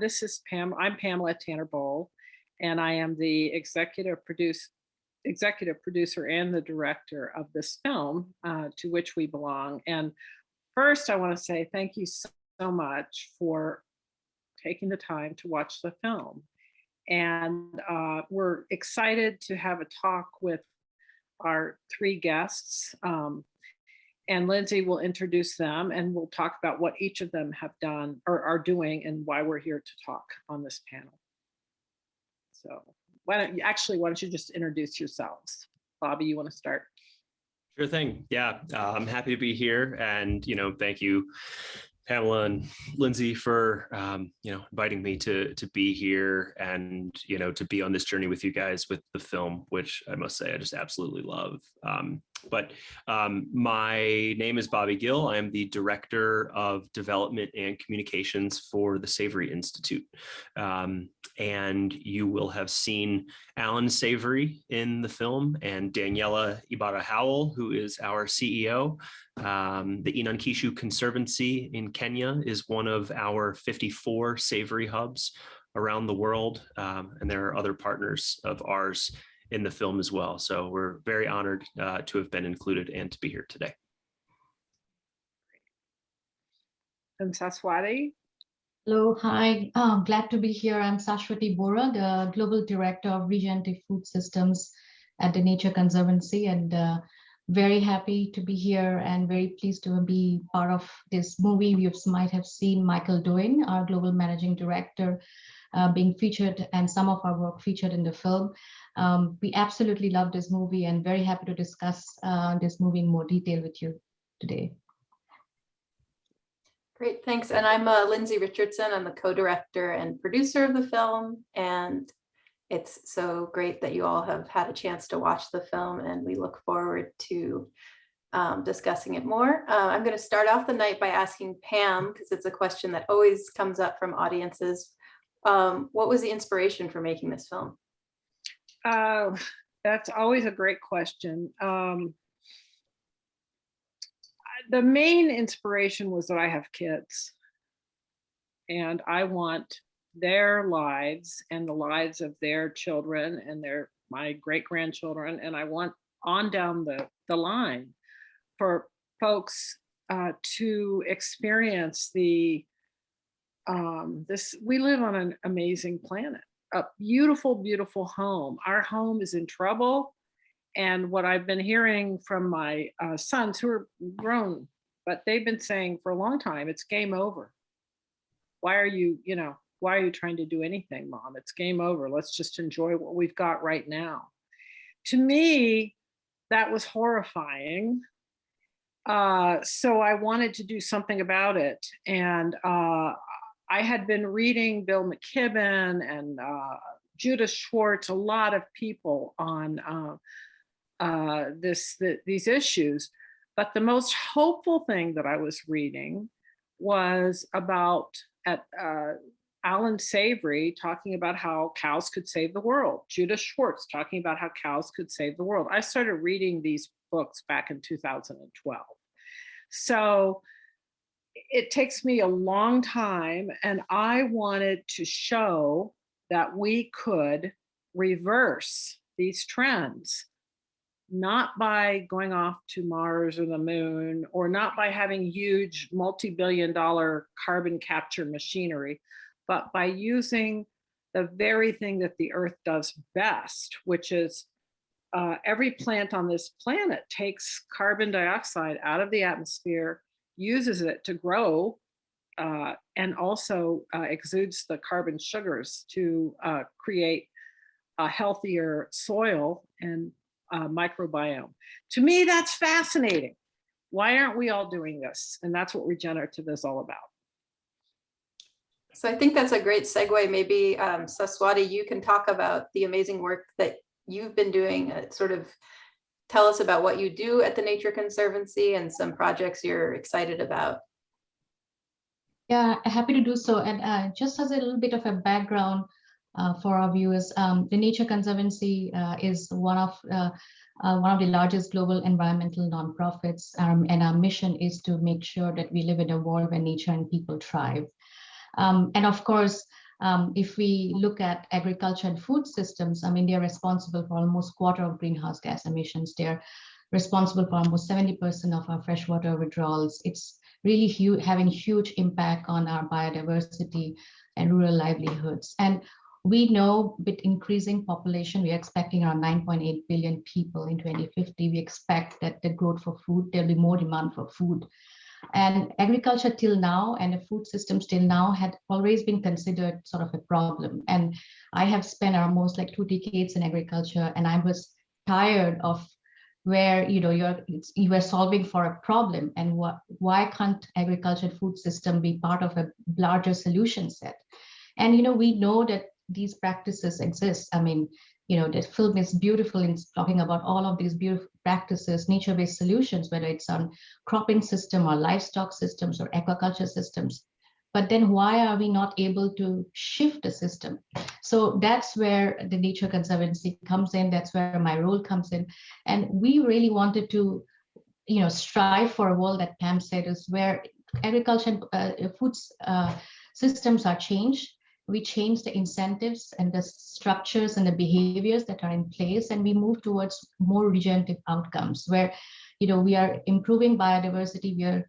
This is Pam. I'm Pamela Tanner Bowl, and I am the executive producer and the director of this film, to which we belong. And first, I want to say thank you so much for taking the time to watch the film. And we're excited to have a talk with our three guests. And Lindsay will introduce them, and we'll talk about what each of them have done or are doing and why we're here to talk on this panel. So why don't you just introduce yourselves? Bobby, you want to start? Sure thing. Yeah, I'm happy to be here, and thank you, Pamela and Lindsay, for inviting me to be here and to be on this journey with you guys with the film, which I must say I just absolutely love. But my name is Bobby Gill. I am the Director of Development and Communications for the Savory Institute. And you will have seen Alan Savory in the film, and Daniela Ibarra-Howell, who is our CEO. The Inankishu Conservancy in Kenya is one of our 54 Savory hubs around the world. And there are other partners of ours in the film as well. So we're very honored to have been included and to be here today. And Saswati? Hello, hi, glad to be here. I'm Sashwati Bora, the Global Director of Regenerative Food Systems at the Nature Conservancy, and very happy to be here and very pleased to be part of this movie. You might have seen Michael Doane, our Global Managing Director, being featured, and some of our work featured in the film. We absolutely love this movie and very happy to discuss this movie in more detail with you today. Great, thanks. And I'm Lindsay Richardson. I'm the co-director and producer of the film. And it's so great that you all have had a chance to watch the film, and we look forward to discussing it more. I'm going to start off the night by asking Pam, because it's a question that always comes up from audiences. What was the inspiration for making this film? That's always a great question. The main inspiration was that I have kids, and I want their lives and the lives of their children and my great-grandchildren, and I want on down the line for folks to experience we live on an amazing planet, a beautiful, beautiful home. Our home is in trouble. And what I've been hearing from my sons, who are grown, but they've been saying for a long time, it's game over. Why are you trying to do anything, Mom? It's game over. Let's just enjoy what we've got right now. To me, that was horrifying. So I wanted to do something about it. And I had been reading Bill McKibben and Judith Schwartz, a lot of people on these issues. But the most hopeful thing that I was reading was about Alan Savory talking about how cows could save the world. Judith Schwartz talking about how cows could save the world. I started reading these books back in 2012. So it takes me a long time, and I wanted to show that we could reverse these trends, not by going off to Mars or the moon, or not by having huge multi-billion-dollar carbon capture machinery, but by using the very thing that the Earth does best, which is every plant on this planet takes carbon dioxide out of the atmosphere, uses it to grow, and also exudes the carbon sugars to create a healthier soil and microbiome. To me, that's fascinating. Why aren't we all doing this? And that's what regenerative is all about. So I think that's a great segue. Maybe Saswati, you can talk about the amazing work that you've been doing. Sort of tell us about what you do at the Nature Conservancy and some projects you're excited about. Yeah, happy to do so. And just as a little bit of a background for our viewers, the Nature Conservancy is one of the largest global environmental nonprofits, and our mission is to make sure that we live in a world where nature and people thrive. And of course, If we look at agriculture and food systems, I mean, they're responsible for almost quarter of greenhouse gas emissions. They're responsible for almost 70% of our freshwater withdrawals. It's really having huge impact on our biodiversity and rural livelihoods. And we know with increasing population, we're expecting around 9.8 billion people in 2050. We expect that the growth for food, there'll be more demand for food. And agriculture till now and the food systems till now had always been considered sort of a problem. And I have spent almost like 2 decades in agriculture, and I was tired of where you were solving for a problem, and why can't agriculture and food system be part of a larger solution set? And we know that these practices exist. I mean, the film is beautiful in talking about all of these beautiful practices, nature-based solutions, whether it's on cropping system or livestock systems or aquaculture systems. But then why are we not able to shift the system? So that's where the Nature Conservancy comes in. That's where my role comes in. And we really wanted to, strive for a world that Pam said is where agriculture and food systems are changed. We change the incentives and the structures and the behaviors that are in place, and we move towards more regenerative outcomes where, we are improving biodiversity, we are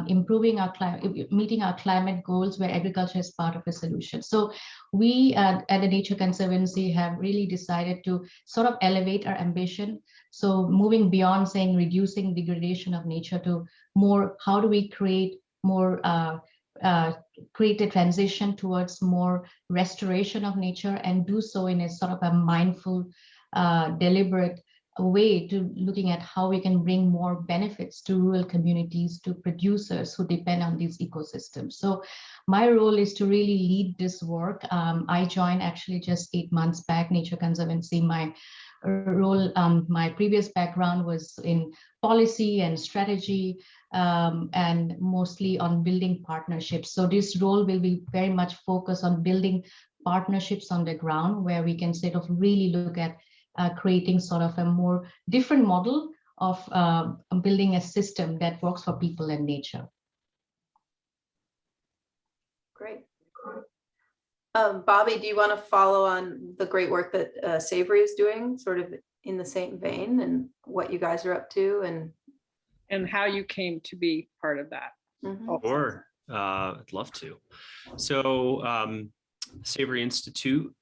improving our climate, meeting our climate goals, where agriculture is part of a solution. So we at the Nature Conservancy have really decided to sort of elevate our ambition. So moving beyond saying reducing degradation of nature to more, how do we create more create a transition towards more restoration of nature, and do so in a sort of a mindful, deliberate way, to looking at how we can bring more benefits to rural communities, to producers who depend on these ecosystems. So my role is to really lead this work. I joined actually just 8 months back, Nature Conservancy. My role, my previous background was in policy and strategy, and mostly on building partnerships. So this role will be very much focused on building partnerships on the ground, where we can sort of really look at creating sort of a more different model of building a system that works for people and nature. Great. Bobby, do you want to follow on the great work that Savory is doing, sort of in the same vein, and what you guys are up to, and how you came to be part of that? Sure, I'd love to. So Savory Institute,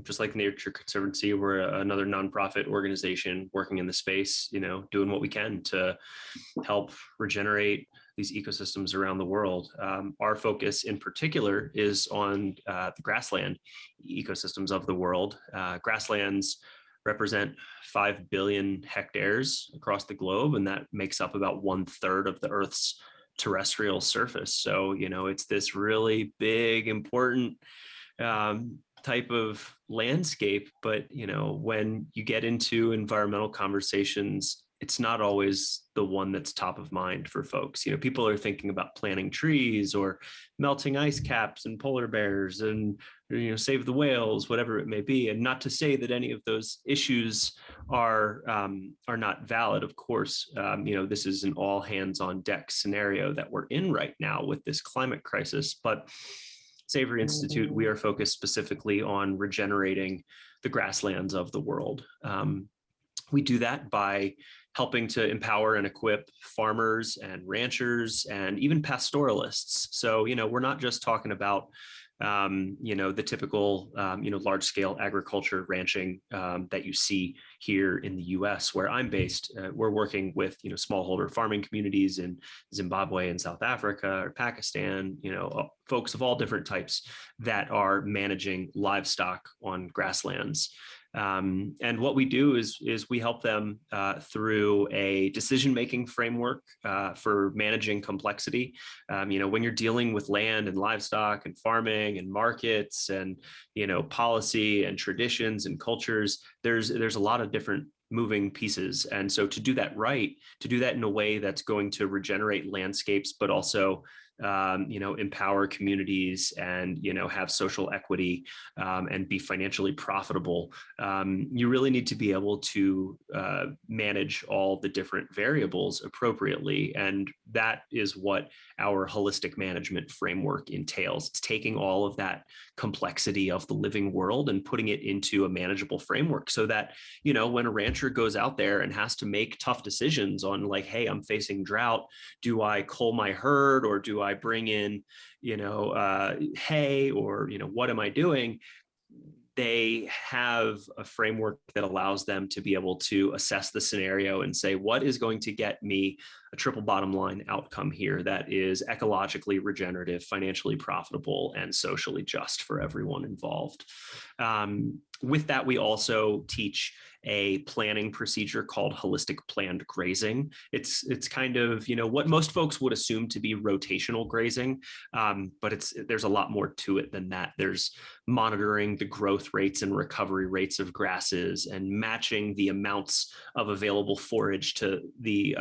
just like Nature Conservancy, we're another nonprofit organization working in the space, doing what we can to help regenerate these ecosystems around the world. Our focus in particular is on the grassland ecosystems of the world. Grasslands represent 5 billion hectares across the globe, and that makes up about 1/3 of the Earth's terrestrial surface. So, it's this really big, important type of landscape. But, when you get into environmental conversations, it's not always the one that's top of mind for folks. People are thinking about planting trees or melting ice caps and polar bears and, save the whales, whatever it may be. And not to say that any of those issues are not valid. Of course, this is an all hands on deck scenario that we're in right now with this climate crisis. But Savory Institute, we are focused specifically on regenerating the grasslands of the world. We do that by helping to empower and equip farmers and ranchers and even pastoralists. So, we're not just talking about, the typical, large scale agriculture ranching that you see here in the US, where I'm based. We're working with, smallholder farming communities in Zimbabwe and South Africa or Pakistan, folks of all different types that are managing livestock on grasslands. And what we do is we help them through a decision-making framework for managing complexity. When you're dealing with land and livestock and farming and markets and, policy and traditions and cultures, there's a lot of different moving pieces. And so to do that right, to do that in a way that's going to regenerate landscapes, but also empower communities and, have social equity and be financially profitable, you really need to be able to manage all the different variables appropriately. And that is what our holistic management framework entails. It's taking all of that complexity of the living world and putting it into a manageable framework so that, when a rancher goes out there and has to make tough decisions on like, hey, I'm facing drought, do I cull my herd or do I bring in, hay, or, what am I doing? They have a framework that allows them to be able to assess the scenario and say, what is going to get me a triple bottom line outcome here that is ecologically regenerative, financially profitable, and socially just for everyone involved. With that, we also teach a planning procedure called holistic planned grazing. It's kind of, what most folks would assume to be rotational grazing, but there's a lot more to it than that. There's monitoring the growth rates and recovery rates of grasses and matching the amounts of available forage to the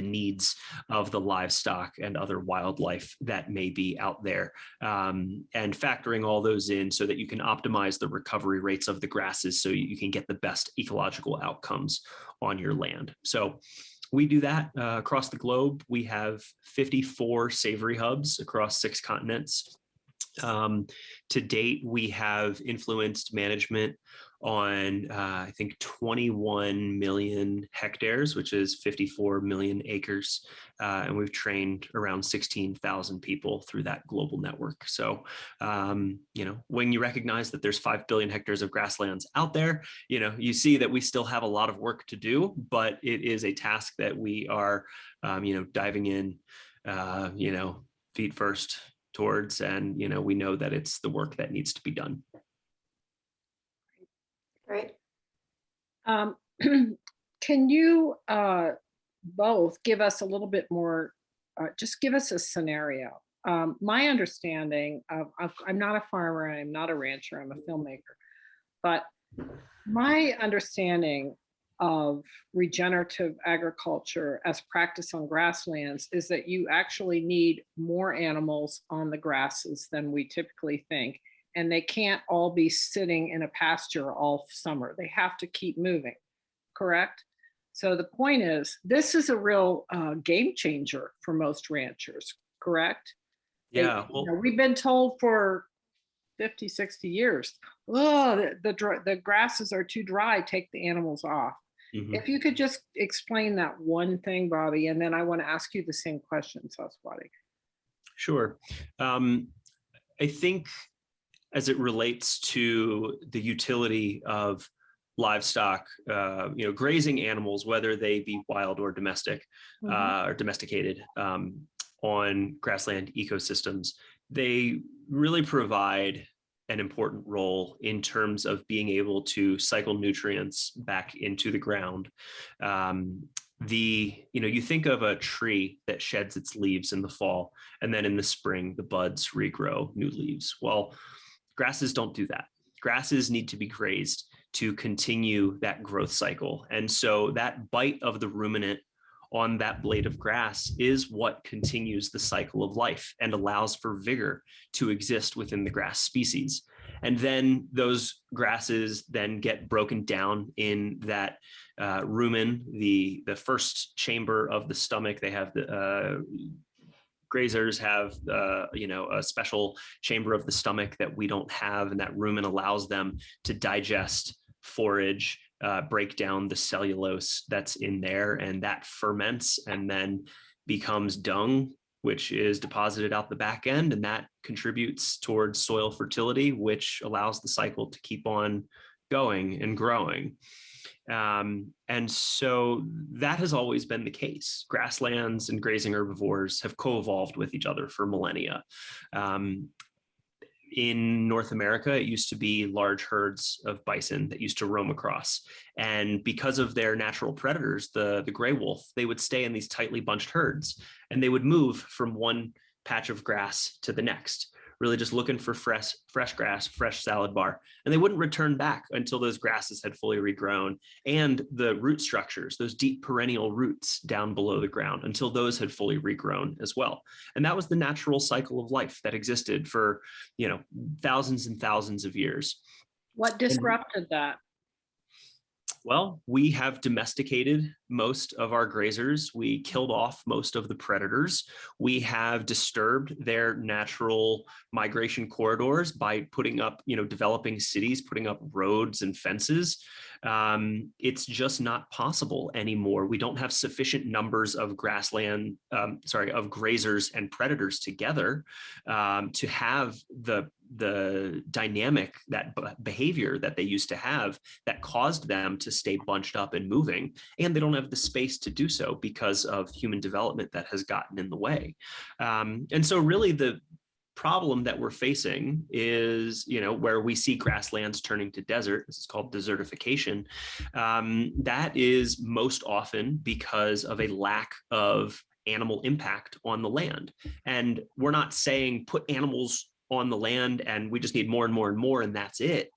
needs of the livestock and other wildlife that may be out there, and factoring all those in so that you can optimize the recovery rates of the grasses so you can get the best ecological outcomes on your land. So we do that across the globe. We have 54 savory hubs across 6 continents. To date, we have influenced management on, I think, 21 million hectares, which is 54 million acres. And we've trained around 16,000 people through that global network. So, when you recognize that there's 5 billion hectares of grasslands out there, you see that we still have a lot of work to do, but it is a task that we are, diving in, feet first towards, and we know that it's the work that needs to be done. Great. Can you both give us a little bit more, just give us a scenario? My understanding of, I'm not a farmer, I'm not a rancher, I'm a filmmaker, but my understanding of regenerative agriculture as practice on grasslands is that you actually need more animals on the grasses than we typically think. And they can't all be sitting in a pasture all summer. They have to keep moving, correct? So the point is, this is a real game changer for most ranchers, correct? Yeah. We've been told for 50, 60 years, oh, the grasses are too dry, take the animals off. Mm-hmm. If you could just explain that one thing, Bobby, and then I want to ask you the same question, Saswati. Sure. I think as it relates to the utility of livestock, grazing animals, whether they be wild or domestic, or domesticated on grassland ecosystems, they really provide an important role in terms of being able to cycle nutrients back into the ground. You think of a tree that sheds its leaves in the fall, and then in the spring, the buds regrow new leaves. Well, grasses don't do that. Grasses need to be grazed to continue that growth cycle. And so that bite of the ruminant on that blade of grass is what continues the cycle of life and allows for vigor to exist within the grass species. And then those grasses then get broken down in that rumen, the first chamber of the stomach. They have the grazers have a special chamber of the stomach that we don't have, and that rumen allows them to digest forage, break down the cellulose that's in there, and that ferments and then becomes dung, which is deposited out the back end, and that contributes towards soil fertility, which allows the cycle to keep on going and growing. And so that has always been the case. Grasslands and grazing herbivores have co-evolved with each other for millennia. In North America, it used to be large herds of bison that used to roam across. And because of their natural predators, the gray wolf, they would stay in these tightly bunched herds, and they would move from one patch of grass to the next, really just looking for fresh grass, fresh salad bar. And they wouldn't return back until those grasses had fully regrown, and the root structures, those deep perennial roots down below the ground, until those had fully regrown as well. And that was the natural cycle of life that existed for, thousands and thousands of years. What disrupted that? Well, we have domesticated most of our grazers. We killed off most of the predators. We have disturbed their natural migration corridors by putting up, developing cities, putting up roads and fences. It's just not possible anymore. We don't have sufficient numbers of of grazers and predators together to have the dynamic, that behavior that they used to have that caused them to stay bunched up and moving. And they don't have the space to do so because of human development that has gotten in the way. And so really the problem that we're facing is, where we see grasslands turning to desert. This is called desertification. That is most often because of a lack of animal impact on the land. And we're not saying put animals on the land and we just need more and more and more, and that's it.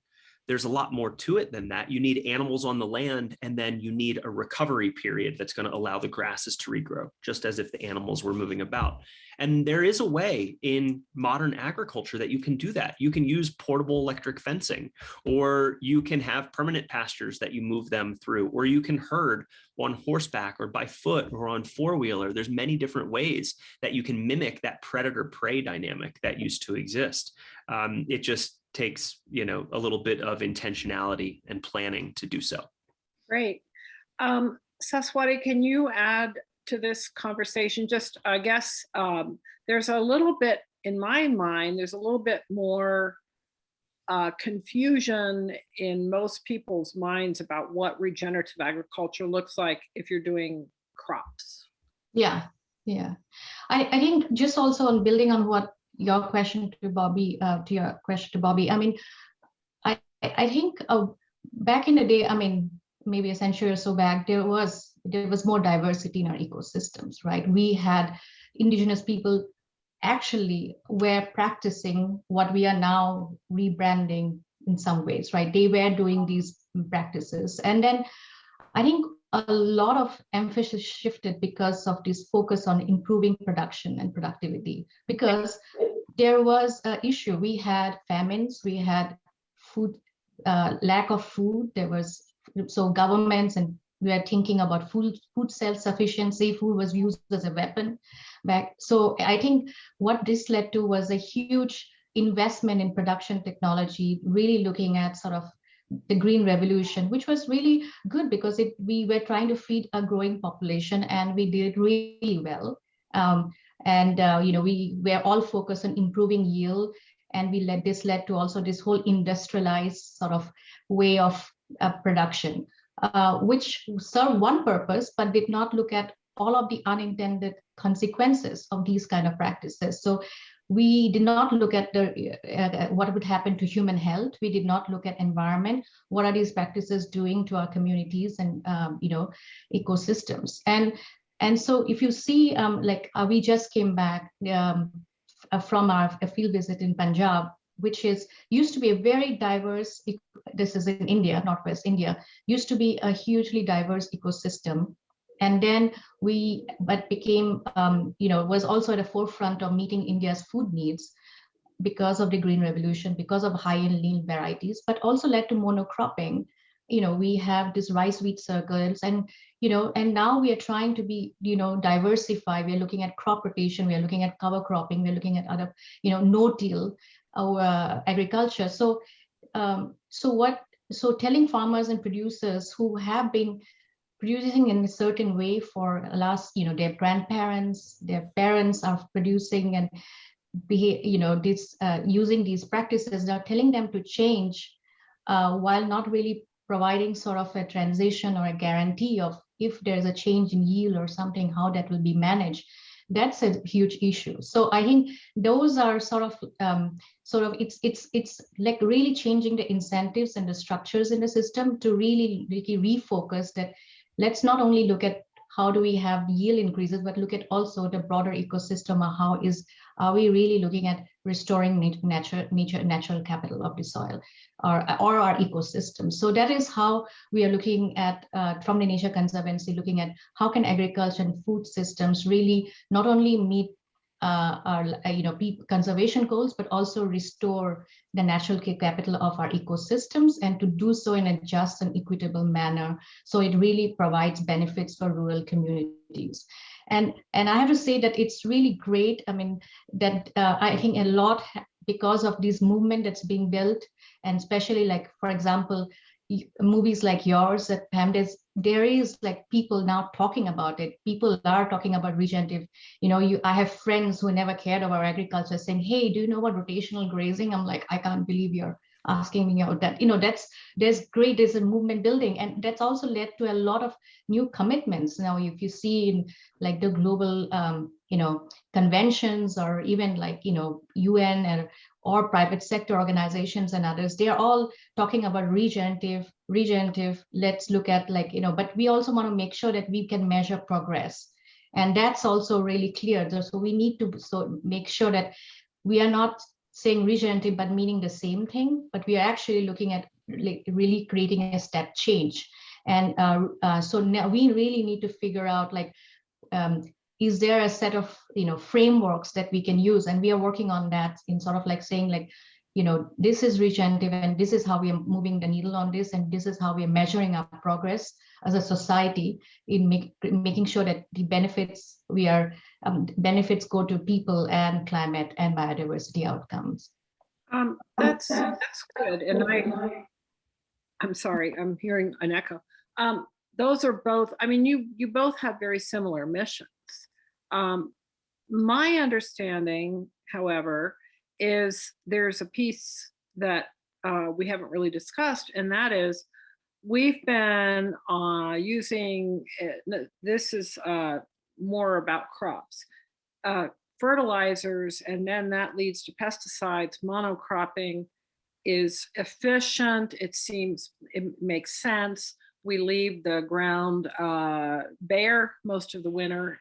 There's a lot more to it than that. You need animals on the land, and then you need a recovery period that's going to allow the grasses to regrow, just as if the animals were moving about. And there is a way in modern agriculture that you can do that. You can use portable electric fencing, or you can have permanent pastures that you move them through, or you can herd on horseback or by foot or on four-wheeler. There's many different ways that you can mimic that predator-prey dynamic that used to exist. It just takes, a little bit of intentionality and planning to do so. Great. Saswati, can you add to this conversation? Just, I guess, there's a little bit, in my mind, there's a little bit more confusion in most people's minds about what regenerative agriculture looks like if you're doing crops. Yeah. I think just also on building on what your question to Bobby, I mean, I think back in the day, maybe a century or so back, there was more diversity in our ecosystems, right? We had indigenous people actually were practicing what we are now rebranding in some ways, right? They were doing these practices. And then I think a lot of emphasis shifted because of this focus on improving production and productivity, because there was an issue. We had famines, we had food, lack of food. So governments, and we are thinking about food self-sufficiency. Food was used as a weapon back. So I think what this led to was a huge investment in production technology, really looking at sort of the green revolution, which was really good because we were trying to feed a growing population, and we did really well. We were all focused on improving yield, and this led to also this whole industrialized sort of way of production, which served one purpose, but did not look at all of the unintended consequences of these kind of practices. So we did not look at what would happen to human health. We did not look at environment. What are these practices doing to our communities and ecosystems? And so if you see, we just came back from our field visit in Punjab, which used to be a very diverse. This is in India, Northwest India, used to be a hugely diverse ecosystem. And then became, was also at the forefront of meeting India's food needs because of the Green Revolution, because of high and lean varieties, but also led to monocropping. We have these rice wheat circles, and now we are trying to be, diversify. We are looking at crop rotation, we are looking at cover cropping, we're looking at other, no-till agriculture. So telling farmers and producers who have been producing in a certain way for the last, their grandparents, their parents are producing and using these practices, they're telling them to change while not really providing sort of a transition or a guarantee of if there's a change in yield or something, how that will be managed. That's a huge issue. So I think those are it's like really changing the incentives and the structures in the system to really refocus that. Let's not only look at how do we have yield increases, but look at also the broader ecosystem of are we really looking at restoring natural capital of the soil or our ecosystem. So that is how we are looking at, from the Nature Conservancy, looking at how can agriculture and food systems really not only meet our conservation goals, but also restore the natural capital of our ecosystems, and to do so in a just and equitable manner, so it really provides benefits for rural communities. And I have to say that it's really great. I mean, that I think a lot because of this movement that's being built, and especially like, for example, movies like yours at Pam, there is like people now talking about it. People are talking about regenerative. I have friends who never cared about agriculture saying, hey, do you know about rotational grazing? I'm like, I can't believe you're asking me about that. There's a movement building, and that's also led to a lot of new commitments. Now, if you see in like the global, conventions, or even like, UN or private sector organizations and others, they are all talking about regenerative. Let's look at like, but we also want to make sure that we can measure progress. And that's also really clear. So we need to make sure that we are not saying regenerative, but meaning the same thing, but we are actually looking at really creating a step change. And so now we really need to figure out like, is there a set of frameworks that we can use? And we are working on that, in sort of like saying like, this is regenerative, and this is how we are moving the needle on this, and this is how we are measuring our progress as a society in making sure that the benefits benefits go to people and climate and biodiversity outcomes. That's good. And I'm sorry, I'm hearing an echo. Those are both, I mean, you both have very similar missions. My understanding, however, is there's a piece that we haven't really discussed, and that is we've been using, this is more about crops, fertilizers, and then that leads to pesticides. Monocropping is efficient. It makes sense. We leave the ground bare most of the winter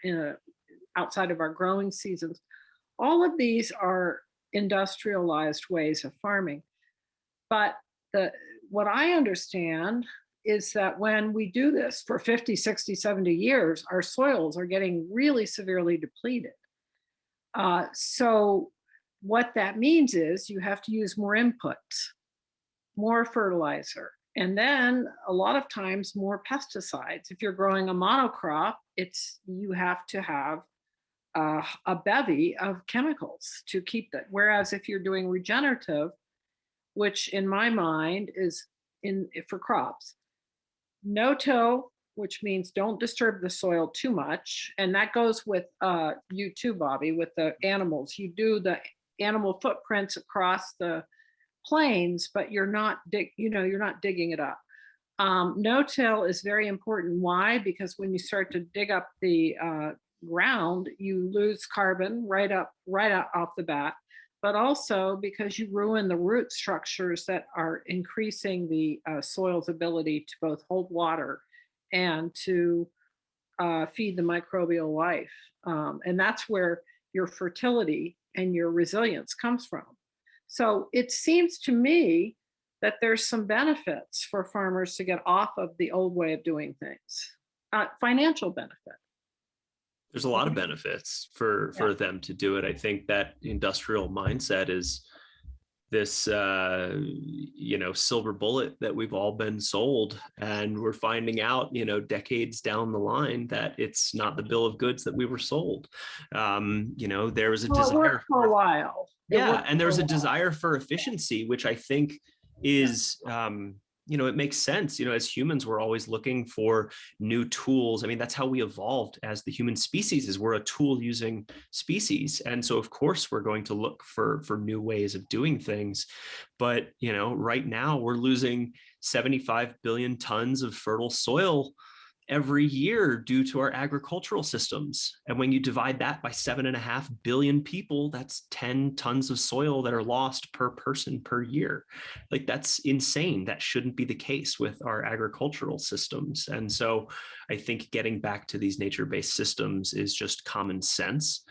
outside of our growing seasons. All of these are industrialized ways of farming. But what I understand is that when we do this for 50, 60, 70 years, our soils are getting really severely depleted. So what that means is you have to use more inputs, more fertilizer, and then a lot of times more pesticides. If you're growing a monocrop, you have to have a bevy of chemicals to keep that. Whereas if you're doing regenerative, which in my mind is for crops, no-till, which means don't disturb the soil too much. And that goes with you too, Bobby, with the animals. You do the animal footprints across the plains, but you're not digging it up. No-till is very important. Why? Because when you start to dig up the ground, you lose carbon right out off the bat, but also because you ruin the root structures that are increasing the soil's ability to both hold water and to feed the microbial life. And that's where your fertility and your resilience comes from. So it seems to me that there's some benefits for farmers to get off of the old way of doing things. Financial benefit. There's a lot of benefits for them to do it. I think that industrial mindset is this, silver bullet that we've all been sold, and we're finding out, decades down the line that it's not the bill of goods that we were sold. There was a desire for a while. Yeah, and there's a desire for efficiency, which I think is, it makes sense. As humans, we're always looking for new tools. I mean, that's how we evolved as the human species, is we're a tool using species. And so of course we're going to look for new ways of doing things. But, right now we're losing 75 billion tons of fertile soil every year due to our agricultural systems. And when you divide that by 7.5 billion people, that's 10 tons of soil that are lost per person per year. Like, that's insane. That shouldn't be the case with our agricultural systems. And so I think getting back to these nature-based systems is just common sense.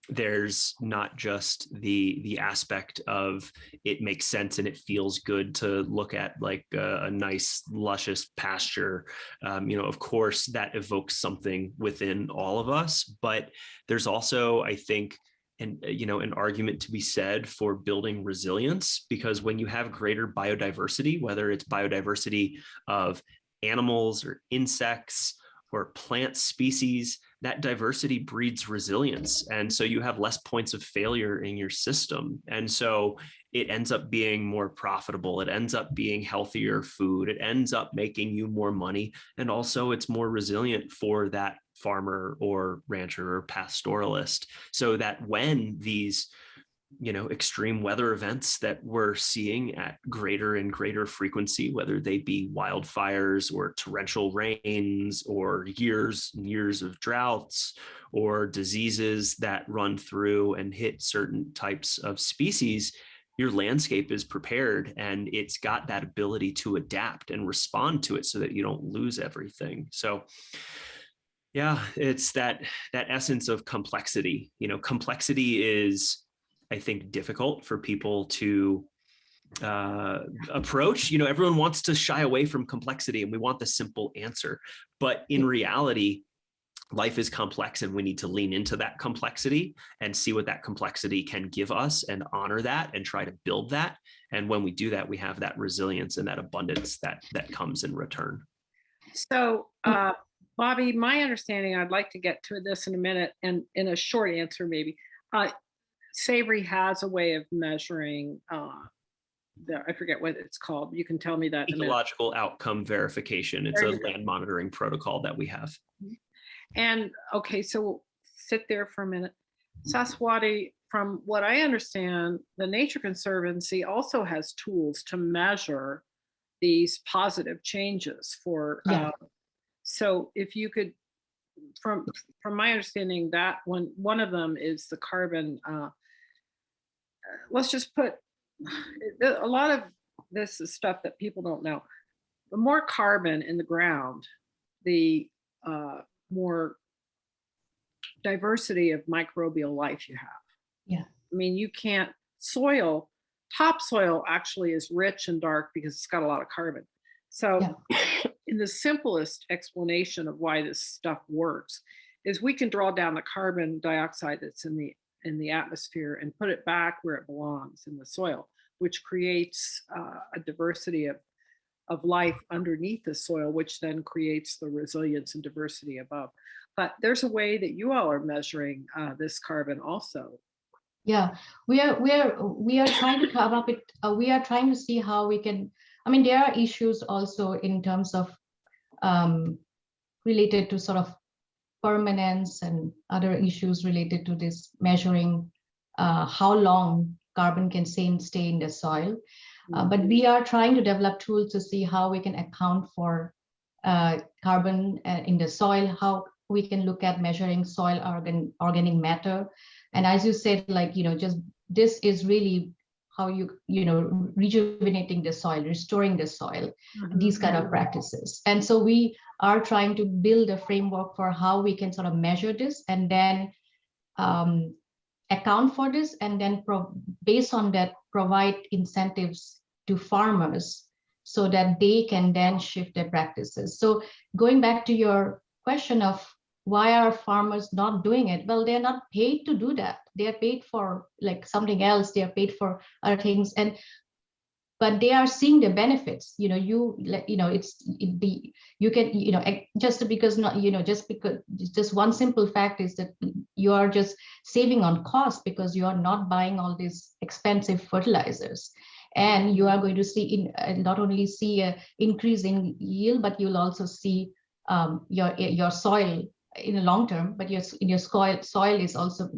There's not just the aspect of it makes sense and it feels good to look at like a nice luscious pasture. Of course, that evokes something within all of us, but there's also, I think, an argument to be said for building resilience, because when you have greater biodiversity, whether it's biodiversity of animals or insects or plant species, that diversity breeds resilience. And so you have less points of failure in your system. And so it ends up being more profitable. It ends up being healthier food. It ends up making you more money. And also it's more resilient for that farmer or rancher or pastoralist, so that when these extreme weather events that we're seeing at greater and greater frequency, whether they be wildfires or torrential rains or years and years of droughts or diseases that run through and hit certain types of species, your landscape is prepared and it's got that ability to adapt and respond to it so that you don't lose everything. So yeah, it's that essence of complexity. Complexity is, I think, difficult for people to approach. Everyone wants to shy away from complexity and we want the simple answer. But in reality, life is complex and we need to lean into that complexity and see what that complexity can give us and honor that and try to build that. And when we do that, we have that resilience and that abundance that comes in return. So, Bobby, my understanding, I'd like to get to this in a minute, and in a short answer, maybe. Savory has a way of measuring, I forget what it's called. You can tell me that. Ecological outcome verification. It's a land monitoring protocol that we have. And okay, so sit there for a minute. Saswati, from what I understand, the Nature Conservancy also has tools to measure these positive changes for, so if you could, from my understanding, that one of them is the carbon. Let's just put, a lot of this is stuff that people don't know. The more carbon in the ground, the more diversity of microbial life you have. Yeah. I mean, you can't, topsoil actually is rich and dark because it's got a lot of carbon. So in the simplest explanation of why this stuff works is we can draw down the carbon dioxide that's in the atmosphere and put it back where it belongs in the soil, which creates a diversity of life underneath the soil, which then creates the resilience and diversity above. But there's a way that you all are measuring this carbon also. Yeah, we are trying to come up with, we are trying to see how we can, I mean, there are issues also in terms of related to sort of permanence and other issues related to this measuring how long carbon can stay in the soil. But we are trying to develop tools to see how we can account for carbon in the soil, how we can look at measuring soil organic matter. And as you said, like, just this is really how rejuvenating the soil, restoring the soil, these kind of practices. And so we are trying to build a framework for how we can sort of measure this and then account for this, and then based on that, provide incentives to farmers so that they can then shift their practices. So going back to your question of why are farmers not doing it? Well, they're not paid to do that. They're paid for like something else. They're paid for other things, but they are seeing the benefits. You can just because not just one simple fact is that you are just saving on cost because you are not buying all these expensive fertilizers, and you are going to see not only see an increase in yield, but you'll also see your soil in the long term, but your soil is also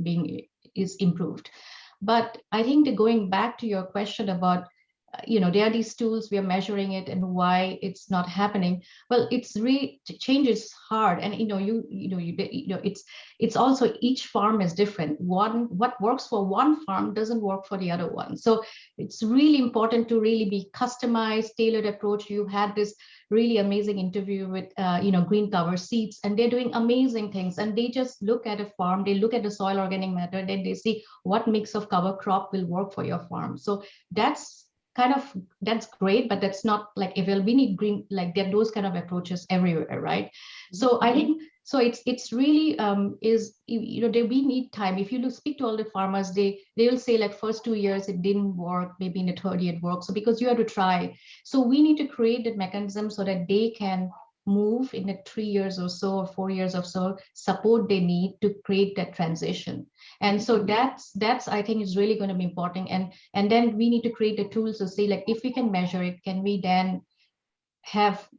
is improved. But I think going back to your question about there are these tools, we are measuring it, and why it's not happening. Well, it's really, change is hard, and it's also, each farm is different. What works for one farm doesn't work for the other one. So it's really important to really be customized, tailored approach. You had this really amazing interview with Green Cover Seeds, and they're doing amazing things. And they just look at a farm, they look at the soil organic matter, then they see what mix of cover crop will work for your farm. So that's great, but that's not like available. We need green, like there are those kind of approaches everywhere, right? So I think, so it's really we need time. If you speak to all the farmers, they will say like first 2 years it didn't work, maybe in the third year it works. So because you have to try. So we need to create that mechanism so that they can move in the 3 years or so, or 4 years or so, support they need to create that transition. And so that's I think is really going to be important. And then we need to create the tools to say, like, if we can measure it, can we then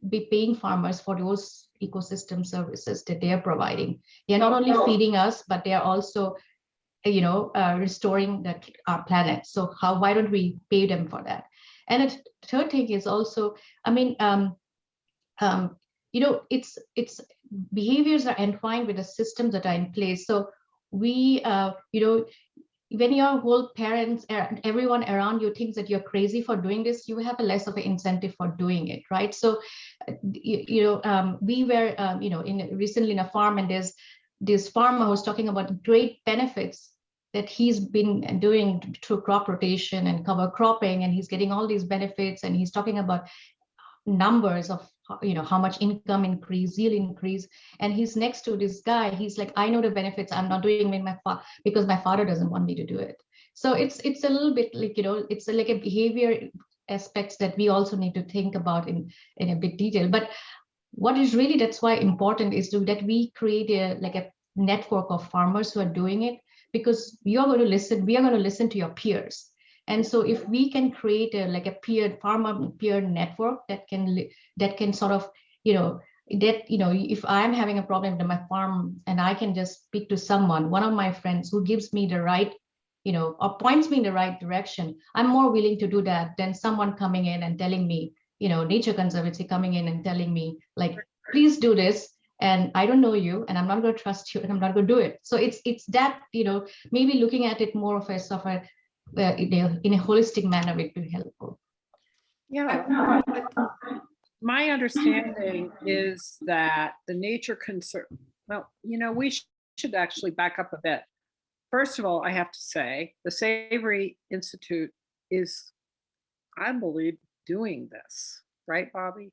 be paying farmers for those ecosystem services that they are providing? They're not only feeding us, but they are also restoring our planet. So why don't we pay them for that? And the third thing is also, it's behaviors are entwined with the systems that are in place. So we when your whole parents, everyone around you thinks that you're crazy for doing this, you have a less of an incentive for doing it, right? So we were recently in a farm, and there's this farmer who's talking about great benefits that he's been doing through crop rotation and cover cropping, and he's getting all these benefits, and he's talking about numbers of how much income increase, yield increase. And he's next to this guy, he's like, I know the benefits, I'm not doing it because my father doesn't want me to do it. So it's a little bit like, it's like a behavior aspects that we also need to think about in a bit detail. But what is really, that's why important is that we create a network of farmers who are doing it, because we are going to listen to your peers. And so if we can create a farmer peer network that can sort of, if I'm having a problem with my farm and I can just speak to one of my friends who gives me the right, or points me in the right direction, I'm more willing to do that than someone coming in and telling me, Nature Conservancy coming in and telling me, like, please do this, and I don't know you, and I'm not going to trust you, and I'm not going to do it. So it's that, maybe looking at it more of a sort of in a holistic manner would be helpful. Yeah, my understanding is that the nature conserve. Well, we should actually back up a bit. First of all, I have to say the Savory Institute is, I believe, doing this, right, Bobby?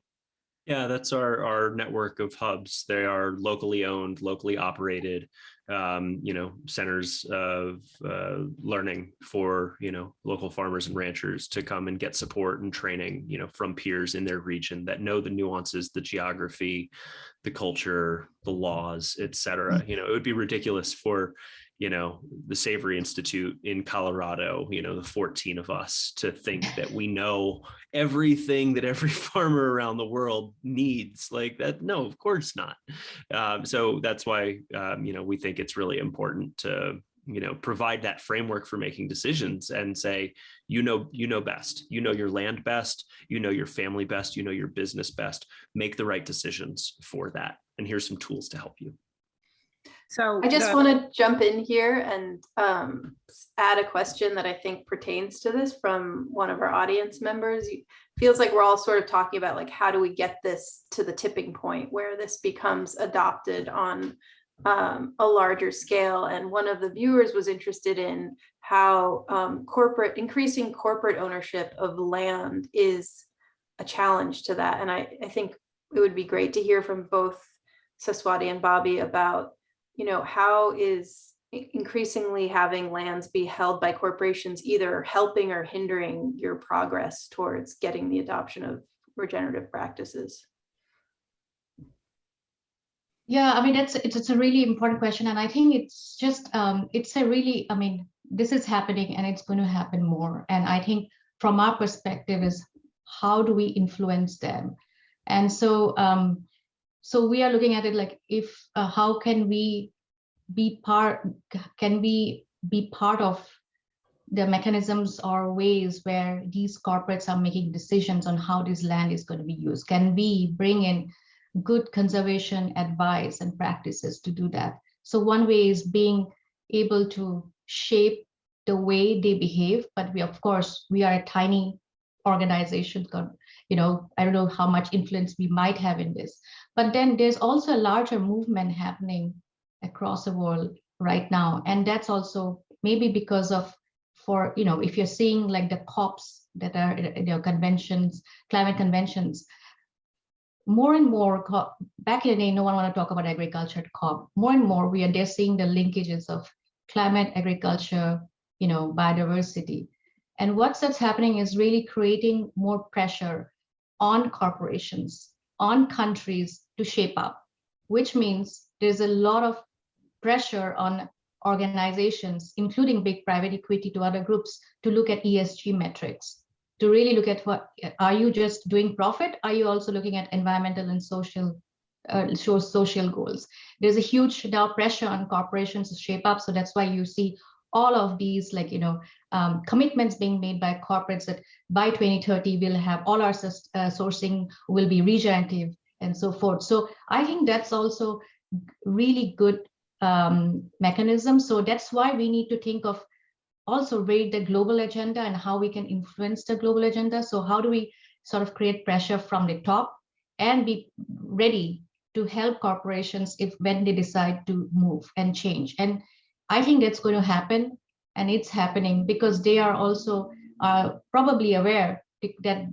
Yeah, that's our network of hubs. They are locally owned, locally operated, centers of learning for, local farmers and ranchers to come and get support and training, from peers in their region that know the nuances, the geography, the culture, the laws, et cetera. It would be ridiculous for, the Savory Institute in Colorado, the 14 of us, to think that we know everything that every farmer around the world needs. Like that. No, of course not. So that's why, we think it's really important to, provide that framework for making decisions and say, you know best, your land best, your family best, your business best, make the right decisions for that. And here's some tools to help you. So I just want to jump in here and add a question that I think pertains to this from one of our audience members. It feels like we're all sort of talking about, like, how do we get this to the tipping point where this becomes adopted on a larger scale? And one of the viewers was interested in how increasing corporate ownership of land is a challenge to that. And I think it would be great to hear from both Saswati and Bobby about, how is increasingly having lands be held by corporations either helping or hindering your progress towards getting the adoption of regenerative practices? Yeah, it's a really important question. And I think it's just, this is happening and it's going to happen more. And I think from our perspective is, how do we influence them? And so, so we are looking at it like, how can we be part of the mechanisms or ways where these corporates are making decisions on how this land is going to be used? Can we bring in good conservation advice and practices to do that? So one way is being able to shape the way they behave, but we, of course, we are a tiny organization, you know, I don't know how much influence we might have in this. But then there's also a larger movement happening across the world right now. And that's also maybe because of, for, you know, if you're seeing like the COPs that are, you know, conventions, climate conventions, more and more, back in the day, no one want to talk about agriculture at COP. More and more, they're seeing the linkages of climate, agriculture, you know, biodiversity. And what's happening is really creating more pressure on corporations, on countries to shape up, which means there's a lot of pressure on organizations, including big private equity to other groups, to look at ESG metrics, to really look at what, are you just doing profit? Are you also looking at environmental and social goals? There's a huge now pressure on corporations to shape up. So that's why you see all of these, like, you know, commitments being made by corporates that by 2030 we'll have all our sourcing will be regenerative and so forth. So I think that's also really good mechanism. So that's why we need to think of also read the global agenda and how we can influence the global agenda. So how do we sort of create pressure from the top and be ready to help corporations if when they decide to move and change? And I think that's going to happen, and it's happening because they are also probably aware that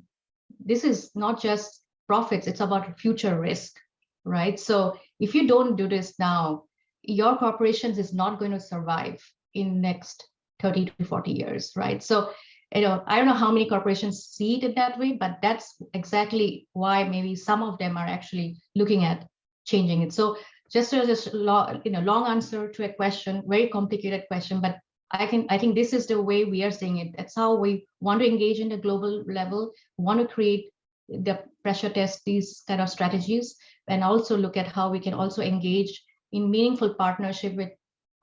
this is not just profits, it's about future risk, right? So if you don't do this now, your corporations is not going to survive in next 30 to 40 years, right? So, you know, I don't know how many corporations see it in that way, but that's exactly why maybe some of them are actually looking at changing it. So just as a long answer to a question, very complicated question, but I think this is the way we are seeing it. That's how we want to engage in the global level, want to create the pressure test these kind of strategies, and also look at how we can also engage in meaningful partnership with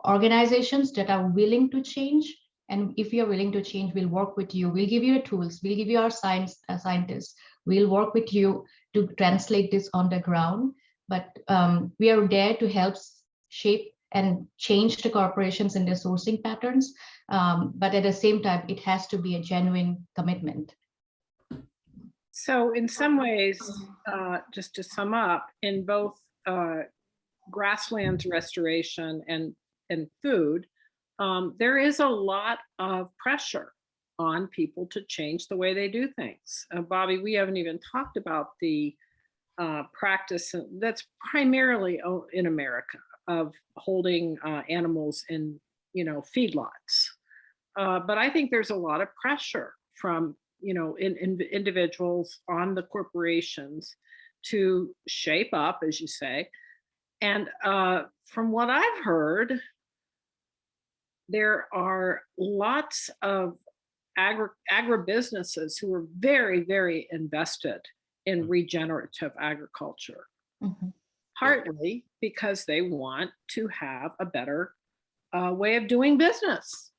organizations that are willing to change. And if you're willing to change, we'll work with you. We'll give you the tools. We'll give you our scientists. We'll work with you to translate this on the ground. But we are there to help shape and change the corporations and their sourcing patterns. But at the same time, it has to be a genuine commitment. So in some ways, just to sum up, in both grasslands restoration and food, there is a lot of pressure on people to change the way they do things. Bobby, we haven't even talked about the practice that's primarily in America of holding animals in, you know, feedlots. But I think there's a lot of pressure from, you know, in individuals on the corporations to shape up, as you say. And from what I've heard, there are lots of agribusinesses who are very, very invested in regenerative agriculture, partly because they want to have a better way of doing business.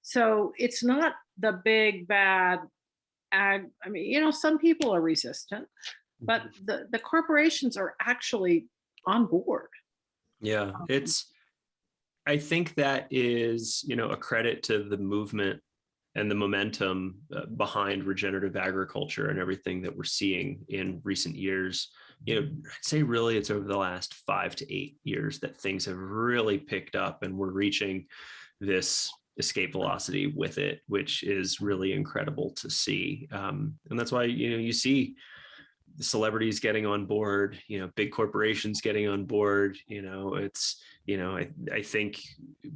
So it's not the big bad I mean, you know, some people are resistant, but the corporations are actually on board. Yeah, I think that is, you know, a credit to the movement and the momentum behind regenerative agriculture and everything that we're seeing in recent years. You know, I'd say really it's over the last 5 to 8 years that things have really picked up and we're reaching this escape velocity with it, which is really incredible to see. And that's why, you know, you see the celebrities getting on board, you know, big corporations getting on board, you know, it's, you know, I think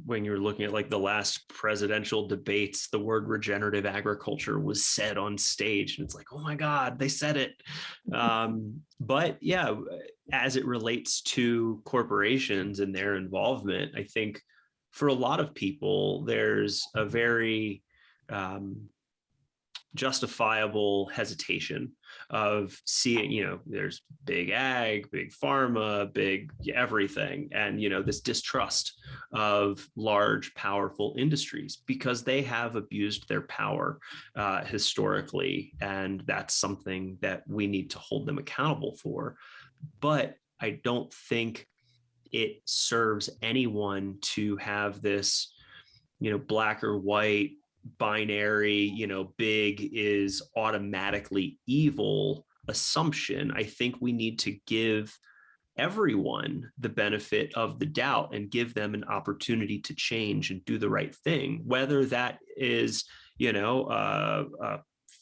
when you're looking at like the last presidential debates, the word regenerative agriculture was said on stage and it's like, oh my God, they said it. But yeah, as it relates to corporations and their involvement, I think for a lot of people, there's a very, justifiable hesitation of seeing, there's big ag, big pharma, big everything, and this distrust of large, powerful industries because they have abused their power historically, and that's something that we need to hold them accountable for. But I don't think it serves anyone to have this, black or white binary, big is automatically evil assumption. I think we need to give everyone the benefit of the doubt and give them an opportunity to change and do the right thing, whether that is, a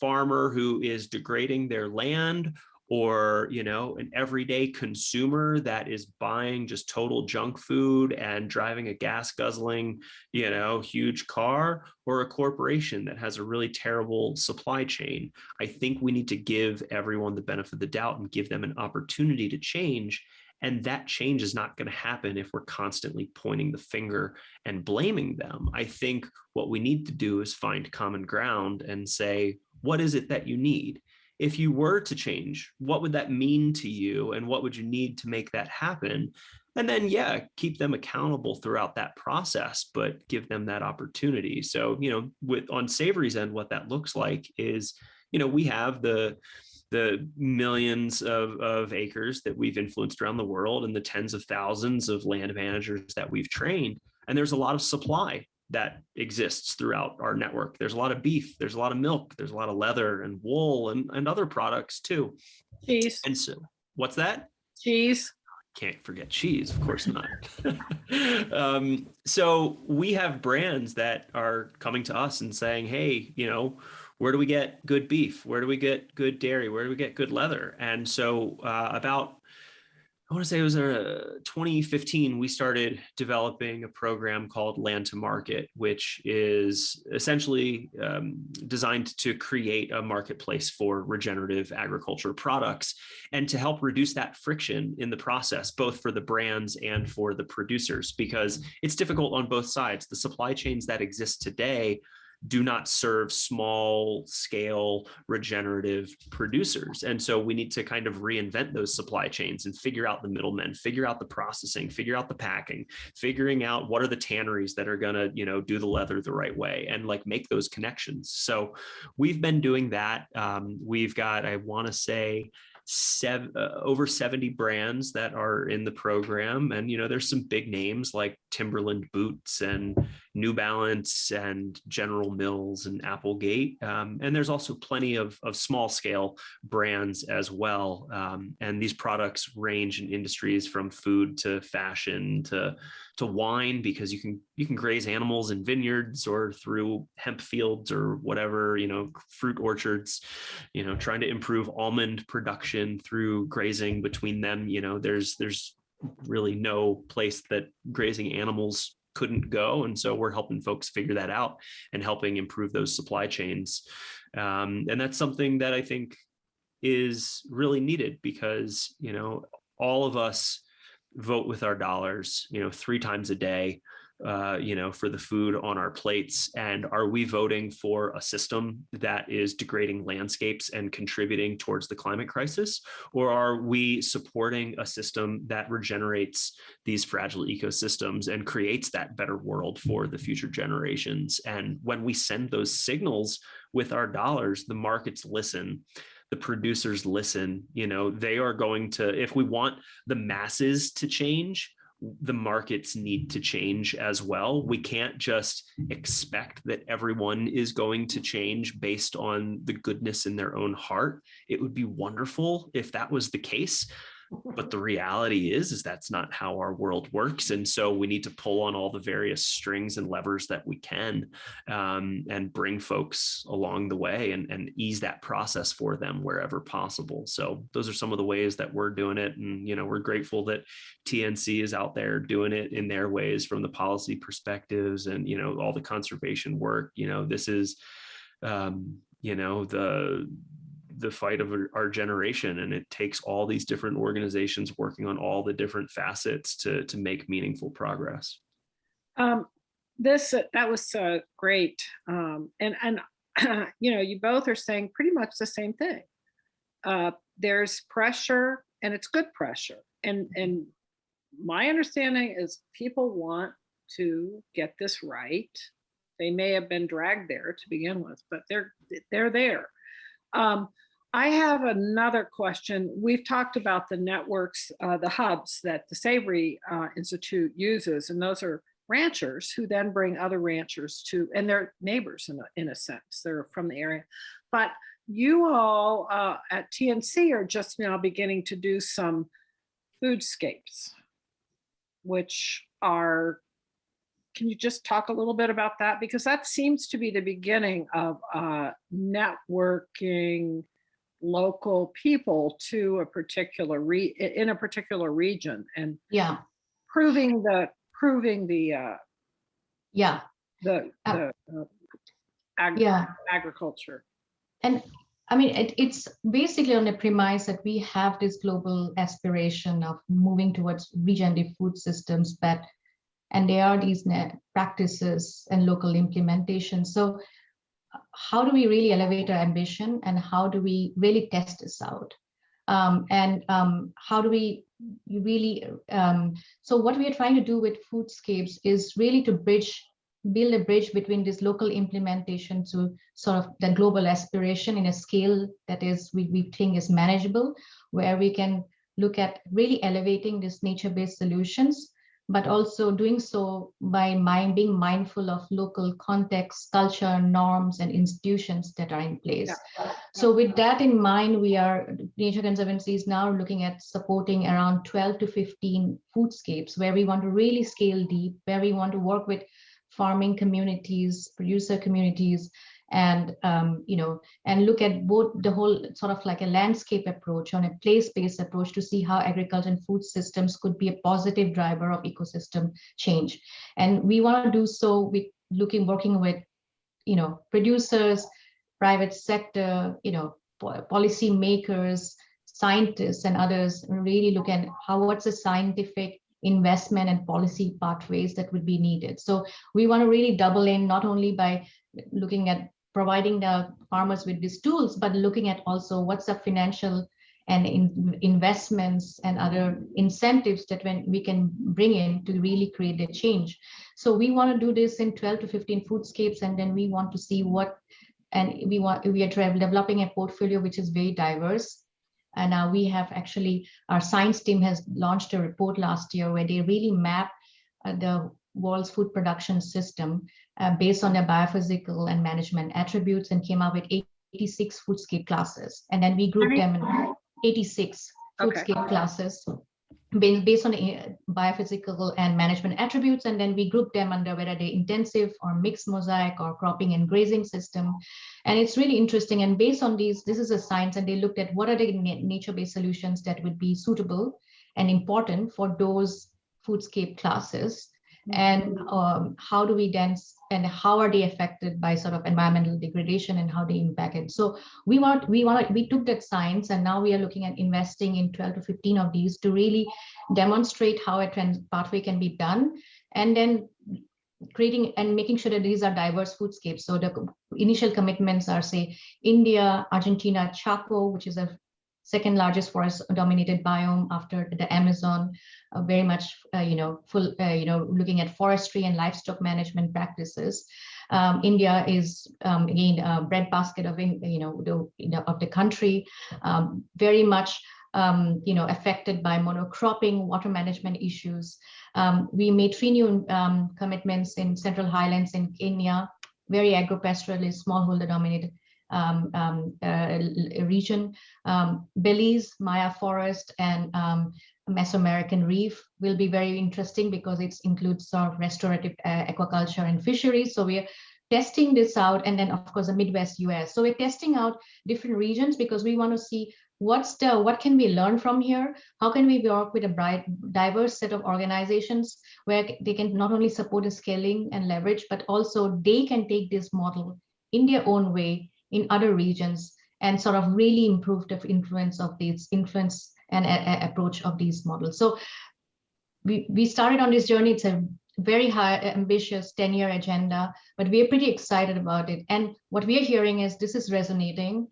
farmer who is degrading their land, or an everyday consumer that is buying just total junk food and driving a gas guzzling huge car, or a corporation that has a really terrible supply chain. I think we need to give everyone the benefit of the doubt and give them an opportunity to change. And that change is not going to happen if we're constantly pointing the finger and blaming them. I think what we need to do is find common ground and say, what is it that you need? If you were to change, what would that mean to you? And what would you need to make that happen? And then, keep them accountable throughout that process, but give them that opportunity. So, on Savory's end, what that looks like is, we have the millions of acres that we've influenced around the world and the tens of thousands of land managers that we've trained. And there's a lot of supply that exists throughout our network. There's a lot of beef, there's a lot of milk, there's a lot of leather and wool and other products too. Cheese. And so, what's that? Cheese. Can't forget cheese, of course not. So we have brands that are coming to us and saying, hey, where do we get good beef? Where do we get good dairy? Where do we get good leather? And so I want to say it was 2015, we started developing a program called Land to Market, which is essentially designed to create a marketplace for regenerative agriculture products and to help reduce that friction in the process, both for the brands and for the producers, because it's difficult on both sides. The supply chains that exist today do not serve small scale regenerative producers. And so we need to kind of reinvent those supply chains and figure out the middlemen, figure out the processing, figure out the packing, figuring out what are the tanneries that are going to, do the leather the right way and make those connections. So we've been doing that. We've got, I want to say, over 70 brands that are in the program. And, there's some big names like Timberland boots and New Balance and General Mills and Applegate. And there's also plenty of small scale brands as well. And these products range in industries from food to fashion to wine, because you can graze animals in vineyards or through hemp fields or whatever, fruit orchards, trying to improve almond production through grazing between them. There's really no place that grazing animals couldn't go. And so we're helping folks figure that out and helping improve those supply chains. And that's something that I think is really needed because, all of us vote with our dollars, 3 times a day, for the food on our plates. And are we voting for a system that is degrading landscapes and contributing towards the climate crisis? Or are we supporting a system that regenerates these fragile ecosystems and creates that better world for the future generations? And when we send those signals with our dollars, the markets listen. The producers listen. They are going to, if we want the masses to change, the markets need to change as well. We can't just expect that everyone is going to change based on the goodness in their own heart. It would be wonderful if that was the case. But the reality is that's not how our world works. And so we need to pull on all the various strings and levers that we can, and bring folks along the way and ease that process for them wherever possible. So those are some of the ways that we're doing it. And, we're grateful that TNC is out there doing it in their ways from the policy perspectives and, all the conservation work. This is, the fight of our generation, and it takes all these different organizations working on all the different facets to make meaningful progress. That was great, and you both are saying pretty much the same thing. There's pressure, and it's good pressure. And my understanding is people want to get this right. They may have been dragged there to begin with, but they're there. I have another question. We've talked about the networks, the hubs that the Savory Institute uses, and those are ranchers who then bring other ranchers to, and they're neighbors in a sense, they're from the area. But you all at TNC are just now beginning to do some foodscapes, which are, can you just talk a little bit about that? Because that seems to be the beginning of networking local people to a particular in a particular region, and Yeah. proving the Yeah. agriculture. And I mean, it's basically on the premise that we have this global aspiration of moving towards regenerative food systems, and there are these practices and local implementation. So how do we really elevate our ambition, and how do we really test this out? How do we really, so what we are trying to do with Foodscapes is really to build a bridge between this local implementation to sort of the global aspiration in a scale that is, we think is manageable, where we can look at really elevating these nature-based solutions, but also doing so by being mindful of local context, culture, norms, and institutions that are in place. Yeah. So with that in mind, Nature Conservancy is now looking at supporting around 12 to 15 foodscapes, where we want to really scale deep, where we want to work with farming communities, producer communities, and and look at both the whole sort of like a landscape approach, on a place-based approach, to see how agriculture and food systems could be a positive driver of ecosystem change. And we want to do so with working with producers, private sector, policy makers, scientists, and others, really look at what's the scientific investment and policy pathways that would be needed. So we want to really double in, not only by looking at providing the farmers with these tools, but looking at also what's the financial and investments and other incentives that we can bring in to really create a change. So we want to do this in 12 to 15 foodscapes, and then we want to see we are developing a portfolio which is very diverse. And we have our science team has launched a report last year where they really map the world's food production system based on their biophysical and management attributes, and came up with 86 foodscape classes. And then we grouped them in 86 foodscape classes based on the biophysical and management attributes. And then we group them under whether they're intensive or mixed mosaic or cropping and grazing system. And it's really interesting. And based on this is a science, and they looked at what are the nature-based solutions that would be suitable and important for those foodscape classes. And how do we then, and how are they affected by sort of environmental degradation, and how they impact it? So we took that science, and now we are looking at investing in 12 to 15 of these to really demonstrate how a pathway can be done, and then creating and making sure that these are diverse foodscapes. So the initial commitments are, say, India, Argentina, Chaco, which is a second largest forest dominated biome after the Amazon, very much looking at forestry and livestock management practices. India is again a breadbasket of of the country, very much affected by monocropping, water management issues. We made 3 new commitments in Central Highlands in Kenya, very agro-pastoralist, smallholder dominated region. Belize, Maya Forest, and Mesoamerican Reef will be very interesting because it includes sort of restorative aquaculture and fisheries. So we are testing this out. And then, of course, the Midwest US. So we're testing out different regions because we want to see what can we learn from here? How can we work with a diverse set of organizations where they can not only support the scaling and leverage, but also they can take this model in their own way in other regions and sort of really improve the influence and approach of these models. So we started on this journey. It's a very high ambitious 10-year agenda, but we are pretty excited about it. And what we are hearing is this is resonating.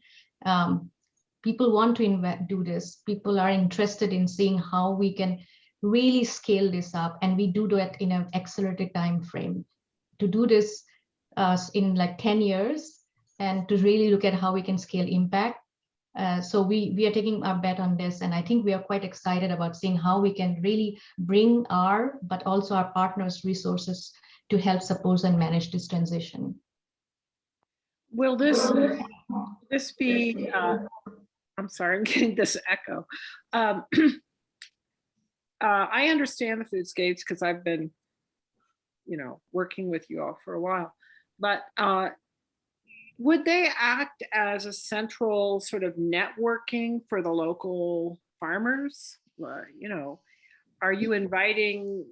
People want to do this. People are interested in seeing how we can really scale this up, and we do that in an accelerated time frame. To do this in like 10 years and to really look at how we can scale impact. So we are taking our bet on this, and I think we are quite excited about seeing how we can really bring our, but also our partners' resources to help support and manage this transition. Will this be, I'm sorry, I'm getting this echo. I understand the foodscapes because I've been, working with you all for a while, but would they act as a central sort of networking for the local farmers? Are you inviting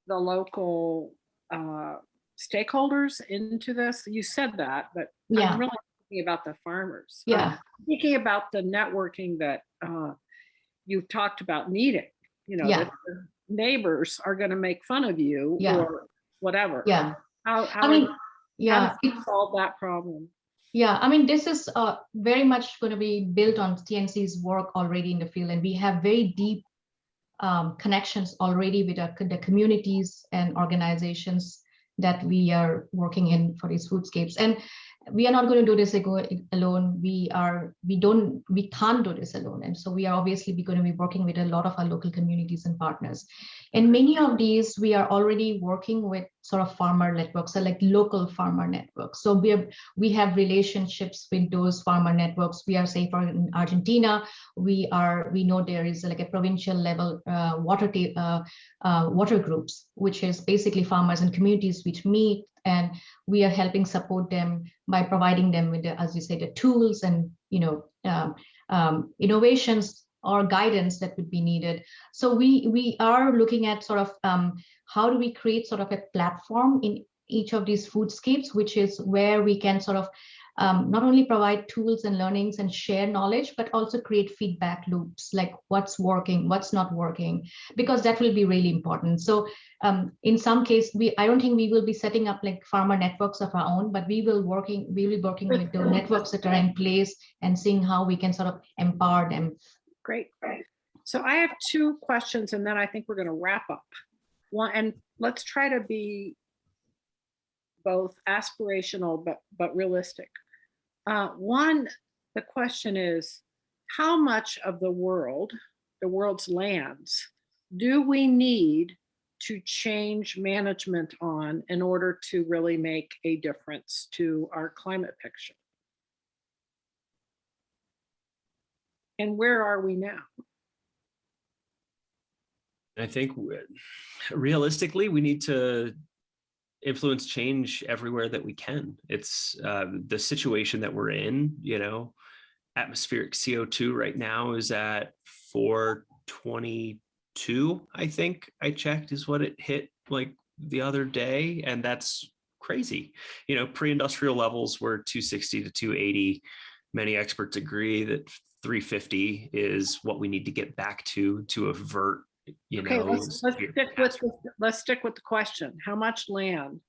the local stakeholders into this? You said that, but Yeah. I'm really thinking about the farmers. Yeah. Thinking about the networking that you've talked about needing, Yeah. that the neighbors are going to make fun of you Yeah. or whatever. Yeah. How Yeah. does it solve that problem? Yeah, I mean, this is very much going to be built on TNC's work already in the field, and we have very deep connections already with the communities and organizations that we are working in for these foodscapes. And we are not going to do this alone. We can't do this alone. And so we are obviously going to be working with a lot of our local communities and partners. And many of these, we are already working with sort of farmer networks, so like local farmer networks. So we have relationships with those farmer networks. We are, say, in Argentina, we know there is like a provincial level water groups, which is basically farmers and communities which meet, and we are helping support them by providing them with, as you say, the tools and innovations or guidance that would be needed. So we are looking at sort of how do we create sort of a platform in each of these foodscapes, which is where we can sort of not only provide tools and learnings and share knowledge, but also create feedback loops, like what's working, what's not working, because that will be really important. So in some case, I don't think we will be setting up like farmer networks of our own, but we will be working with the networks that are in place and seeing how we can sort of empower them. Great. So I have two questions, and then I think we're going to wrap up. One, and let's try to be both aspirational but realistic. One, the question is, how much of the world's lands, do we need to change management on in order to really make a difference to our climate picture? And where are we now? I think realistically, we need to influence change everywhere that we can. It's the situation that we're in, atmospheric CO2 right now is at 422, I think I checked, is what it hit like the other day. And that's crazy. Pre-industrial levels were 260 to 280. Many experts agree that 350 is what we need to get back to avert. Okay, let's stick with the question. How much land?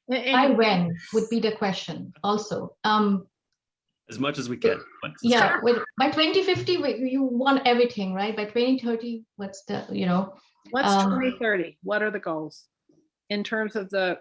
By when would be the question also. As much as we can. Yeah, by 2050, you want everything, right? By 2030, what's the, What's 2030? What are the goals in terms of the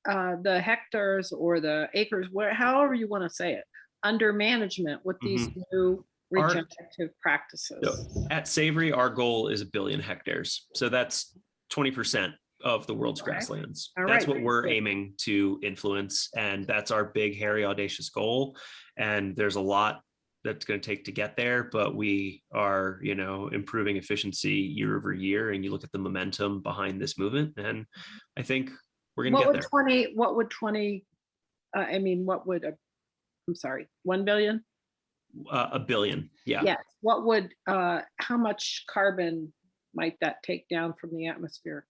hectares or the acres, however you want to say it, under management with these new regenerative practices? So at Savory, our goal is 1 billion hectares. So that's 20% of the world's grasslands. That's what we're aiming to influence. And that's our big, hairy, audacious goal. And there's a lot that's going to take to get there, but we are, improving efficiency year over year. And you look at the momentum behind this movement, and I think we're going to get there. What would 1 billion? 1 billion. Yeah. Yes. How much carbon might that take down from the atmosphere?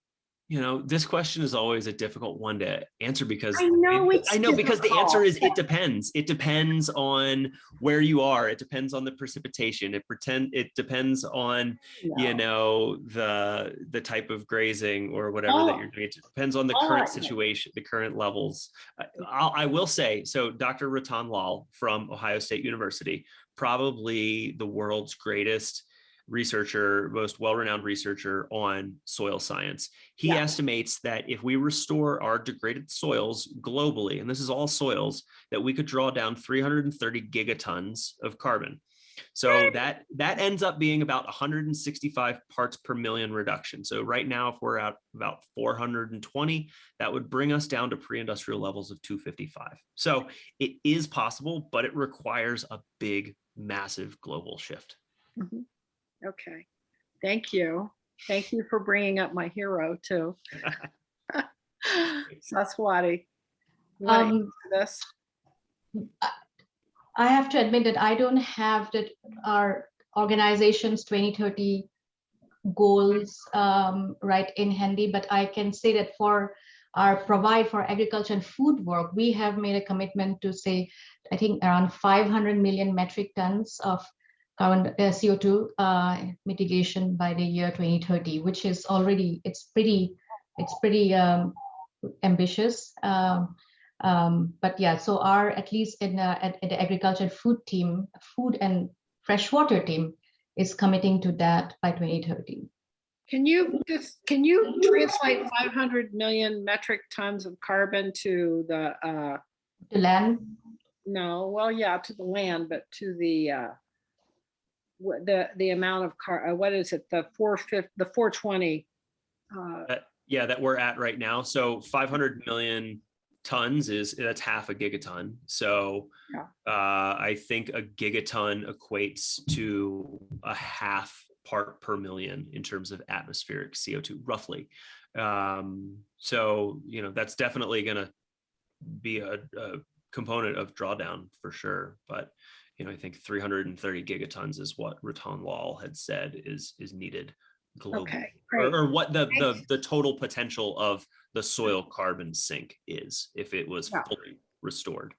This question is always a difficult one to answer because I know because the answer difficult. is it depends. It depends on where you are. It depends on the precipitation. It depends on, No. the type of grazing or whatever that you're doing. It depends on the current situation, the current levels. I will say, so Dr. Ratan Lal from Ohio State University, probably the world's greatest researcher, most well-renowned researcher on soil science. He estimates that if we restore our degraded soils globally, and this is all soils, that we could draw down 330 gigatons of carbon. So that ends up being about 165 parts per million reduction. So right now, if we're at about 420, that would bring us down to pre-industrial levels of 255. So it is possible, but it requires a big, massive global shift. Mm-hmm. Okay. Thank you. Thank you for bringing up my hero too. Saswati, you want to answer this? I have to admit that I don't have our organization's 2030 goals right in handy, but I can say that for our Provide for Agriculture and Food work, we have made a commitment to say, I think around 500 million metric tons of carbon CO2 mitigation by the year 2030, which is already, it's pretty ambitious. But yeah, so at least at the agriculture and food team, food and freshwater team is committing to that by 2030. Can you translate 500 million metric tons of carbon to the land? No, well, yeah, to the land, but to the amount of what is it? The 420. That we're at right now. So 500 million tons that's half a gigaton. So I think a gigaton equates to a half part per million in terms of atmospheric CO2, roughly. So that's definitely going to be a component of drawdown for sure. But I think 330 gigatons is what Ratan Lal had said is needed globally, okay, or what the total potential of the soil carbon sink is if it was fully restored.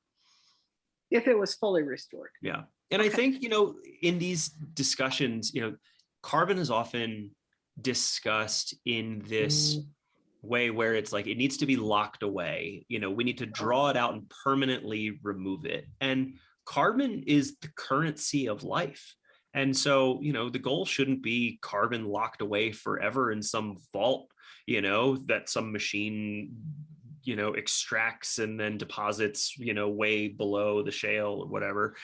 If it was fully restored. Yeah. And I think, in these discussions, carbon is often discussed in this way where it's like, it needs to be locked away. We need to draw it out and permanently remove it. And carbon is the currency of life. And so, the goal shouldn't be carbon locked away forever in some vault, that some machine, extracts and then deposits, way below the shale or whatever.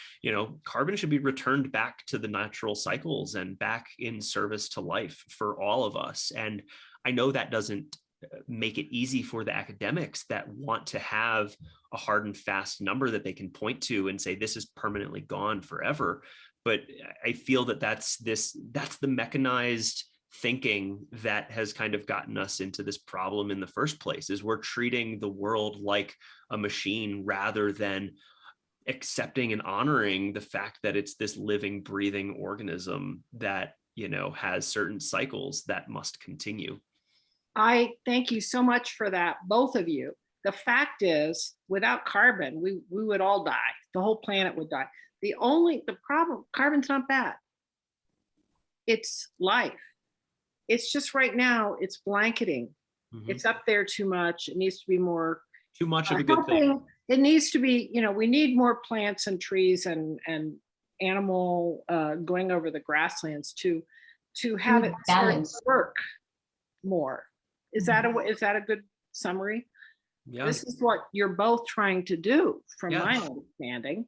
Carbon should be returned back to the natural cycles and back in service to life for all of us. And I know that doesn't make it easy for the academics that want to have a hard and fast number that they can point to and say, this is permanently gone forever. But I feel that that's the mechanized thinking that has kind of gotten us into this problem in the first place, is we're treating the world like a machine rather than accepting and honoring the fact that it's this living, breathing organism that, has certain cycles that must continue. I thank you so much for that, both of you. The fact is, without carbon, we would all die. The whole planet would die. The problem, carbon's not bad. It's life. It's just right now, it's blanketing. Mm-hmm. It's up there too much. It needs to be more. Too much of a good thing. It needs to be, we need more plants and trees and animal going over the grasslands to have it work more. Is that a good summary? Yeah. This is what you're both trying to do, from my understanding,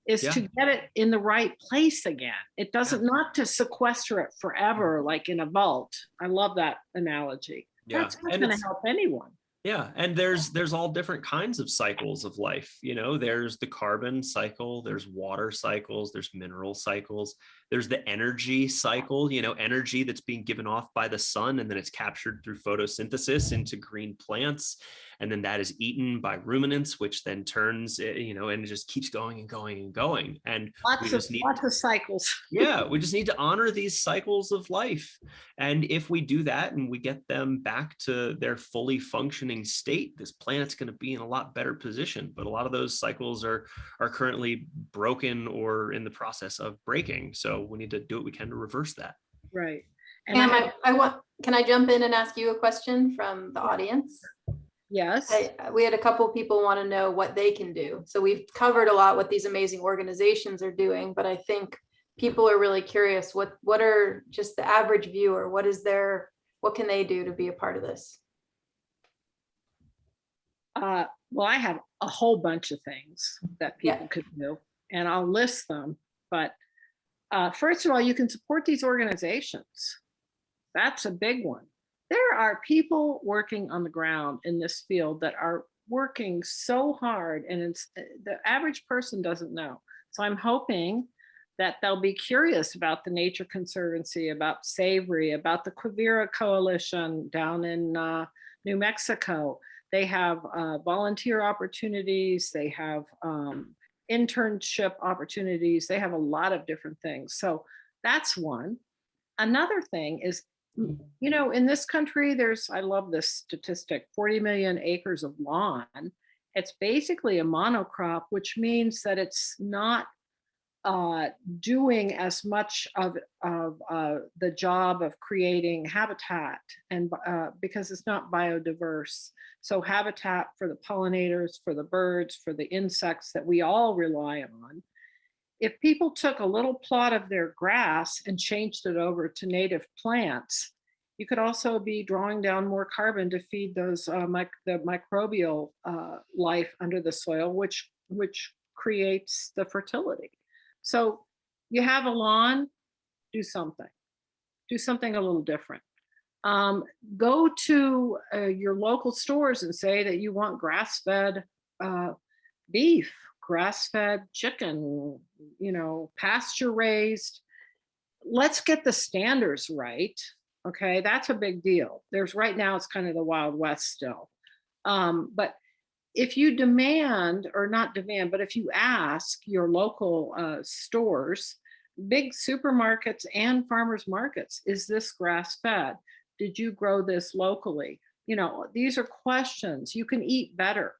is to get it in the right place again. It doesn't, not to sequester it forever, like in a vault. I love that analogy. Yeah. That's not going to help anyone. Yeah. And there's all different kinds of cycles of life. There's the carbon cycle, there's water cycles, there's mineral cycles, there's the energy cycle, energy that's being given off by the sun, and then it's captured through photosynthesis into green plants. and then that is eaten by ruminants, which then turns, you know, and it just keeps going and going and going. And Lots of cycles. Yeah, we just need to honor these cycles of life. And if we do that and we get them back to their fully functioning state, this planet's going to be in a lot better position. But a lot of those cycles are currently broken or in the process of breaking. So we need to do what we can to reverse that. Right. And Pam, can I jump in and ask you a question from the audience? Yes. We had a couple people want to know what they can do. So we've covered a lot what these amazing organizations are doing, but I think people are really curious, what are just the average viewer, what can they do to be a part of this? Well, I have a whole bunch of things that people could do, and I'll list them. But first of all, you can support these organizations. That's a big one. There are people working on the ground in this field that are working so hard, and the average person doesn't know. So I'm hoping that they'll be curious about the Nature Conservancy, about Savory, about the Quivira Coalition down in New Mexico. They have volunteer opportunities. They have internship opportunities. They have a lot of different things. So that's one. Another thing is, you know, in this country, I love this statistic, 40 million acres of lawn. It's basically a monocrop, which means that it's not doing as much of the job of creating habitat, and because it's not biodiverse. So habitat for the pollinators, for the birds, for the insects that we all rely on. If people took a little plot of their grass and changed it over to native plants, you could also be drawing down more carbon to feed those the microbial life under the soil, which creates the fertility. So you have a lawn, do something a little different. Go to your local stores and say that you want grass-fed beef, grass-fed chicken, you know, pasture raised. Let's get the standards right. Okay, that's a big deal. Right now it's kind of the Wild West still. But if you demand, or not demand, but if you ask your local stores, big supermarkets and farmers markets, is this grass-fed? Did you grow this locally? You know, these are questions. You can eat better.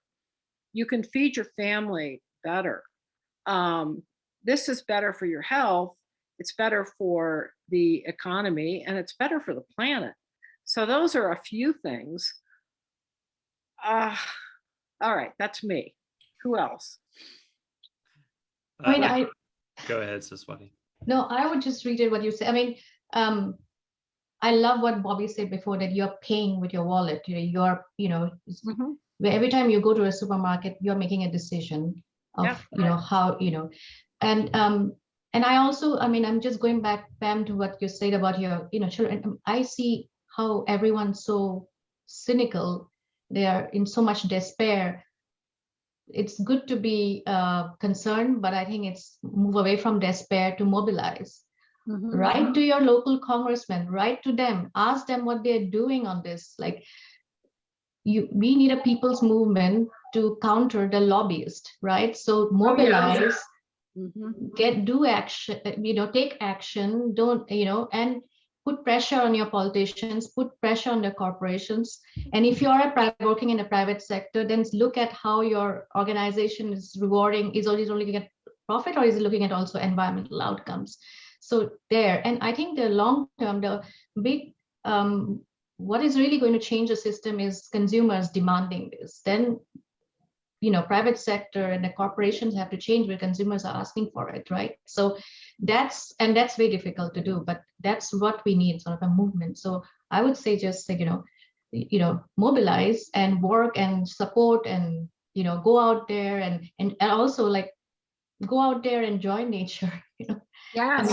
You can feed your family better. This is better for your health. It's better for the economy, and it's better for the planet. So those are a few things. All right, that's me. Who else? I mean, Go ahead, Saswati. No, I would just read it what you say. I mean, I love what Bobby said before, that you're paying with your wallet. Where every time you go to a supermarket, you're making a decision of, how, and I also, I mean, I'm just going back, Pam, to what you said about your, children. I see how everyone's so cynical. They are in so much despair. It's good to be concerned, but I think it's move away from despair to mobilize. Write to your local congressman, write to them, ask them what they're doing on this. Like, we need a people's movement to counter the lobbyist, right? So mobilize, do action, take action, don't, and put pressure on your politicians, put pressure on the corporations. And if you're working in the private sector, then look at how your organization is rewarding, is only looking at profit, or is it looking at also environmental outcomes? So there, and I think the long term, the big, what is really going to change the system is consumers demanding this. Then, private sector and the corporations have to change where consumers are asking for it, right? So that's very difficult to do, but that's what we need, sort of a movement. So I would say just like, mobilize and work and support, and, go out there and also like go out there and enjoy nature. Yes.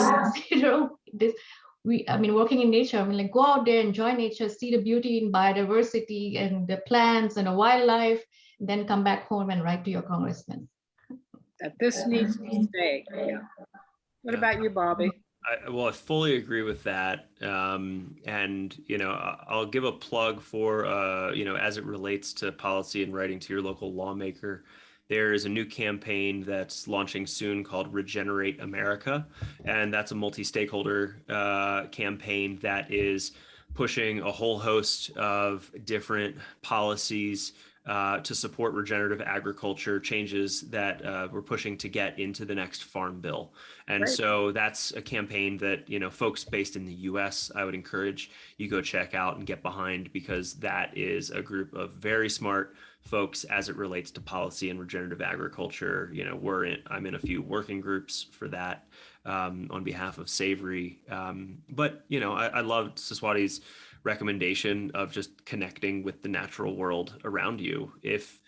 I mean, working in nature, I mean, like, go out there, enjoy nature, see the beauty in biodiversity and the plants and the wildlife, then come back home and write to your congressman. That this needs to stay. Yeah. What about you, Bobby? Well, I fully agree with that. And, I'll give a plug for, as it relates to policy and writing to your local lawmaker. There is a new campaign that's launching soon called Regenerate America. And that's a multi-stakeholder campaign that is pushing a whole host of different policies to support regenerative agriculture changes that we're pushing to get into the next farm bill. And Great. so that's a campaign that, folks based in the US, I would encourage you go check out and get behind, because that is a group of very smart folks as it relates to policy and regenerative agriculture. I'm in a few working groups for that on behalf of Savory. But I loved Saswati's recommendation of just connecting with the natural world around you. If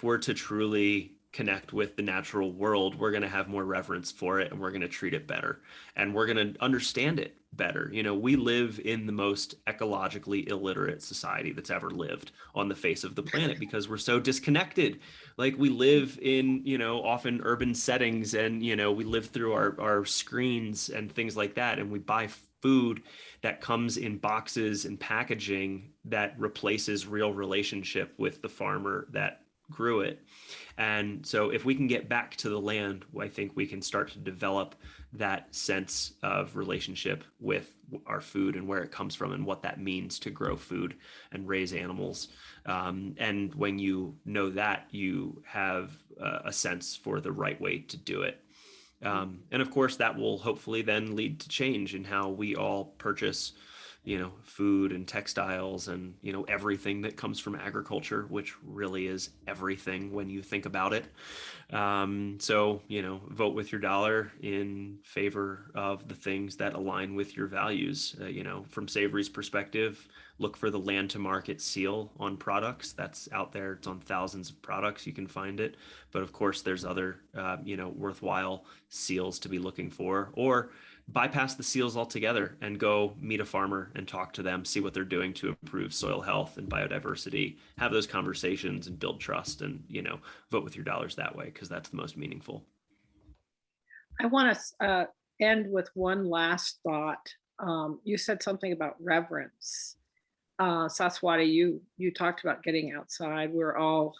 we're to truly connect with the natural world, we're going to have more reverence for it, and we're going to treat it better, and we're going to understand it better. We live in the most ecologically illiterate society that's ever lived on the face of the planet, because we're so disconnected. Like, we live in, often urban settings, and, we live through our screens and things like that. And we buy food that comes in boxes and packaging that replaces real relationship with the farmer that grew it. And so if we can get back to the land, I think we can start to develop that sense of relationship with our food and where it comes from and what that means to grow food and raise animals. And when you know that, you have a sense for the right way to do it. And of course, that will hopefully then lead to change in how we all purchase, food and textiles and, everything that comes from agriculture, which really is everything when you think about it. So, vote with your dollar in favor of the things that align with your values. From Savory's perspective, look for the land to market seal on products. That's out there. It's on thousands of products. You can find it. But of course, there's other, worthwhile seals to be looking for, or bypass the seals altogether and go meet a farmer and talk to them, see what they're doing to improve soil health and biodiversity, have those conversations and build trust, and, vote with your dollars that way, because that's the most meaningful. I want to end with one last thought. You said something about reverence. Saswati, you talked about getting outside. We're all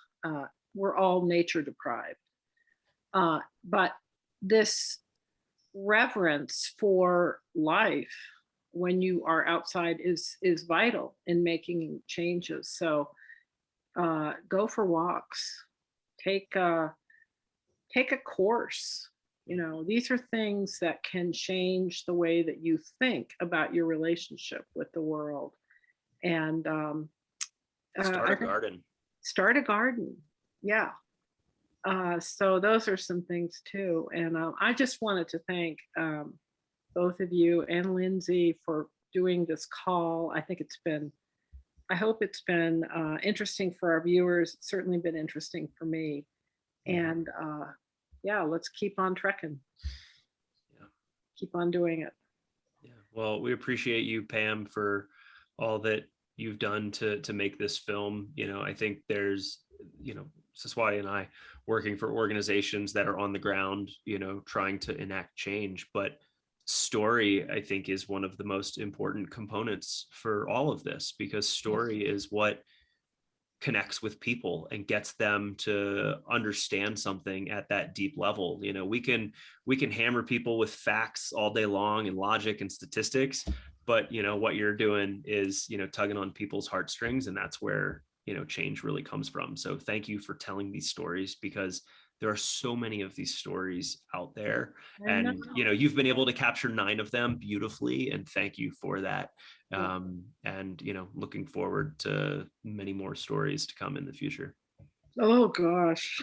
nature deprived, but this reverence for life when you are outside is vital in making changes. So go for walks, take a course. These are things that can change the way that you think about your relationship with the world. And start a garden. Start a garden. Yeah. So those are some things too. And I just wanted to thank both of you and Lindsay for doing this call. I hope it's been interesting for our viewers. It's certainly been interesting for me. And yeah, let's keep on trekking. Yeah. Keep on doing it. Yeah. Well, we appreciate you, Pam, for all that you've done to make this film. I think there's, Saswati and I working for organizations that are on the ground, trying to enact change. But story, I think, is one of the most important components for all of this, because story is what connects with people and gets them to understand something at that deep level. We can hammer people with facts all day long and logic and statistics, but what you're doing is tugging on people's heartstrings, and that's where change really comes from. So thank you for telling these stories, because there are so many of these stories out there, and you've been able to capture 9 of them beautifully, and thank you for that. And looking forward to many more stories to come in the future. Oh gosh.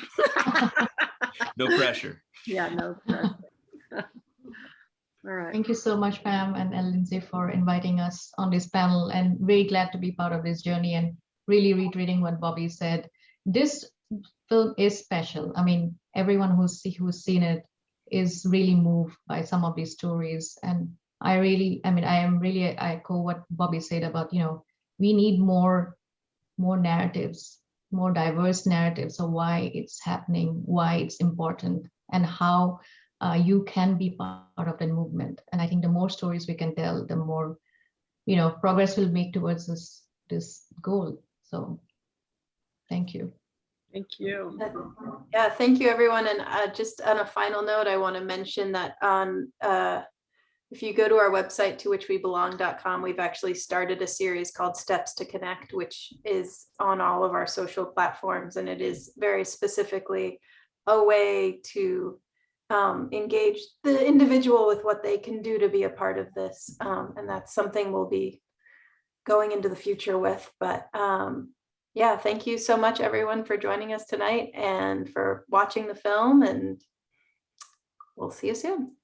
No pressure. Yeah, no pressure. All right. Thank you so much, Pam and Lindsay, for inviting us on this panel, and very glad to be part of this journey. And really reiterating what Bobby said, this film is special. I mean, everyone who's seen it is really moved by some of these stories. And I echo what Bobby said about, we need more narratives, more diverse narratives of why it's happening, why it's important, and how you can be part of the movement. And I think the more stories we can tell, the more, progress we'll make towards this goal. So thank you. Thank you. Yeah, thank you, everyone. And just on a final note, I want to mention that if you go to our website, TWWB.com, we've actually started a series called Steps to Connect, which is on all of our social platforms. And it is very specifically a way to engage the individual with what they can do to be a part of this. And that's something we'll be going into the future with. But yeah, thank you so much, everyone, for joining us tonight and for watching the film. And we'll see you soon.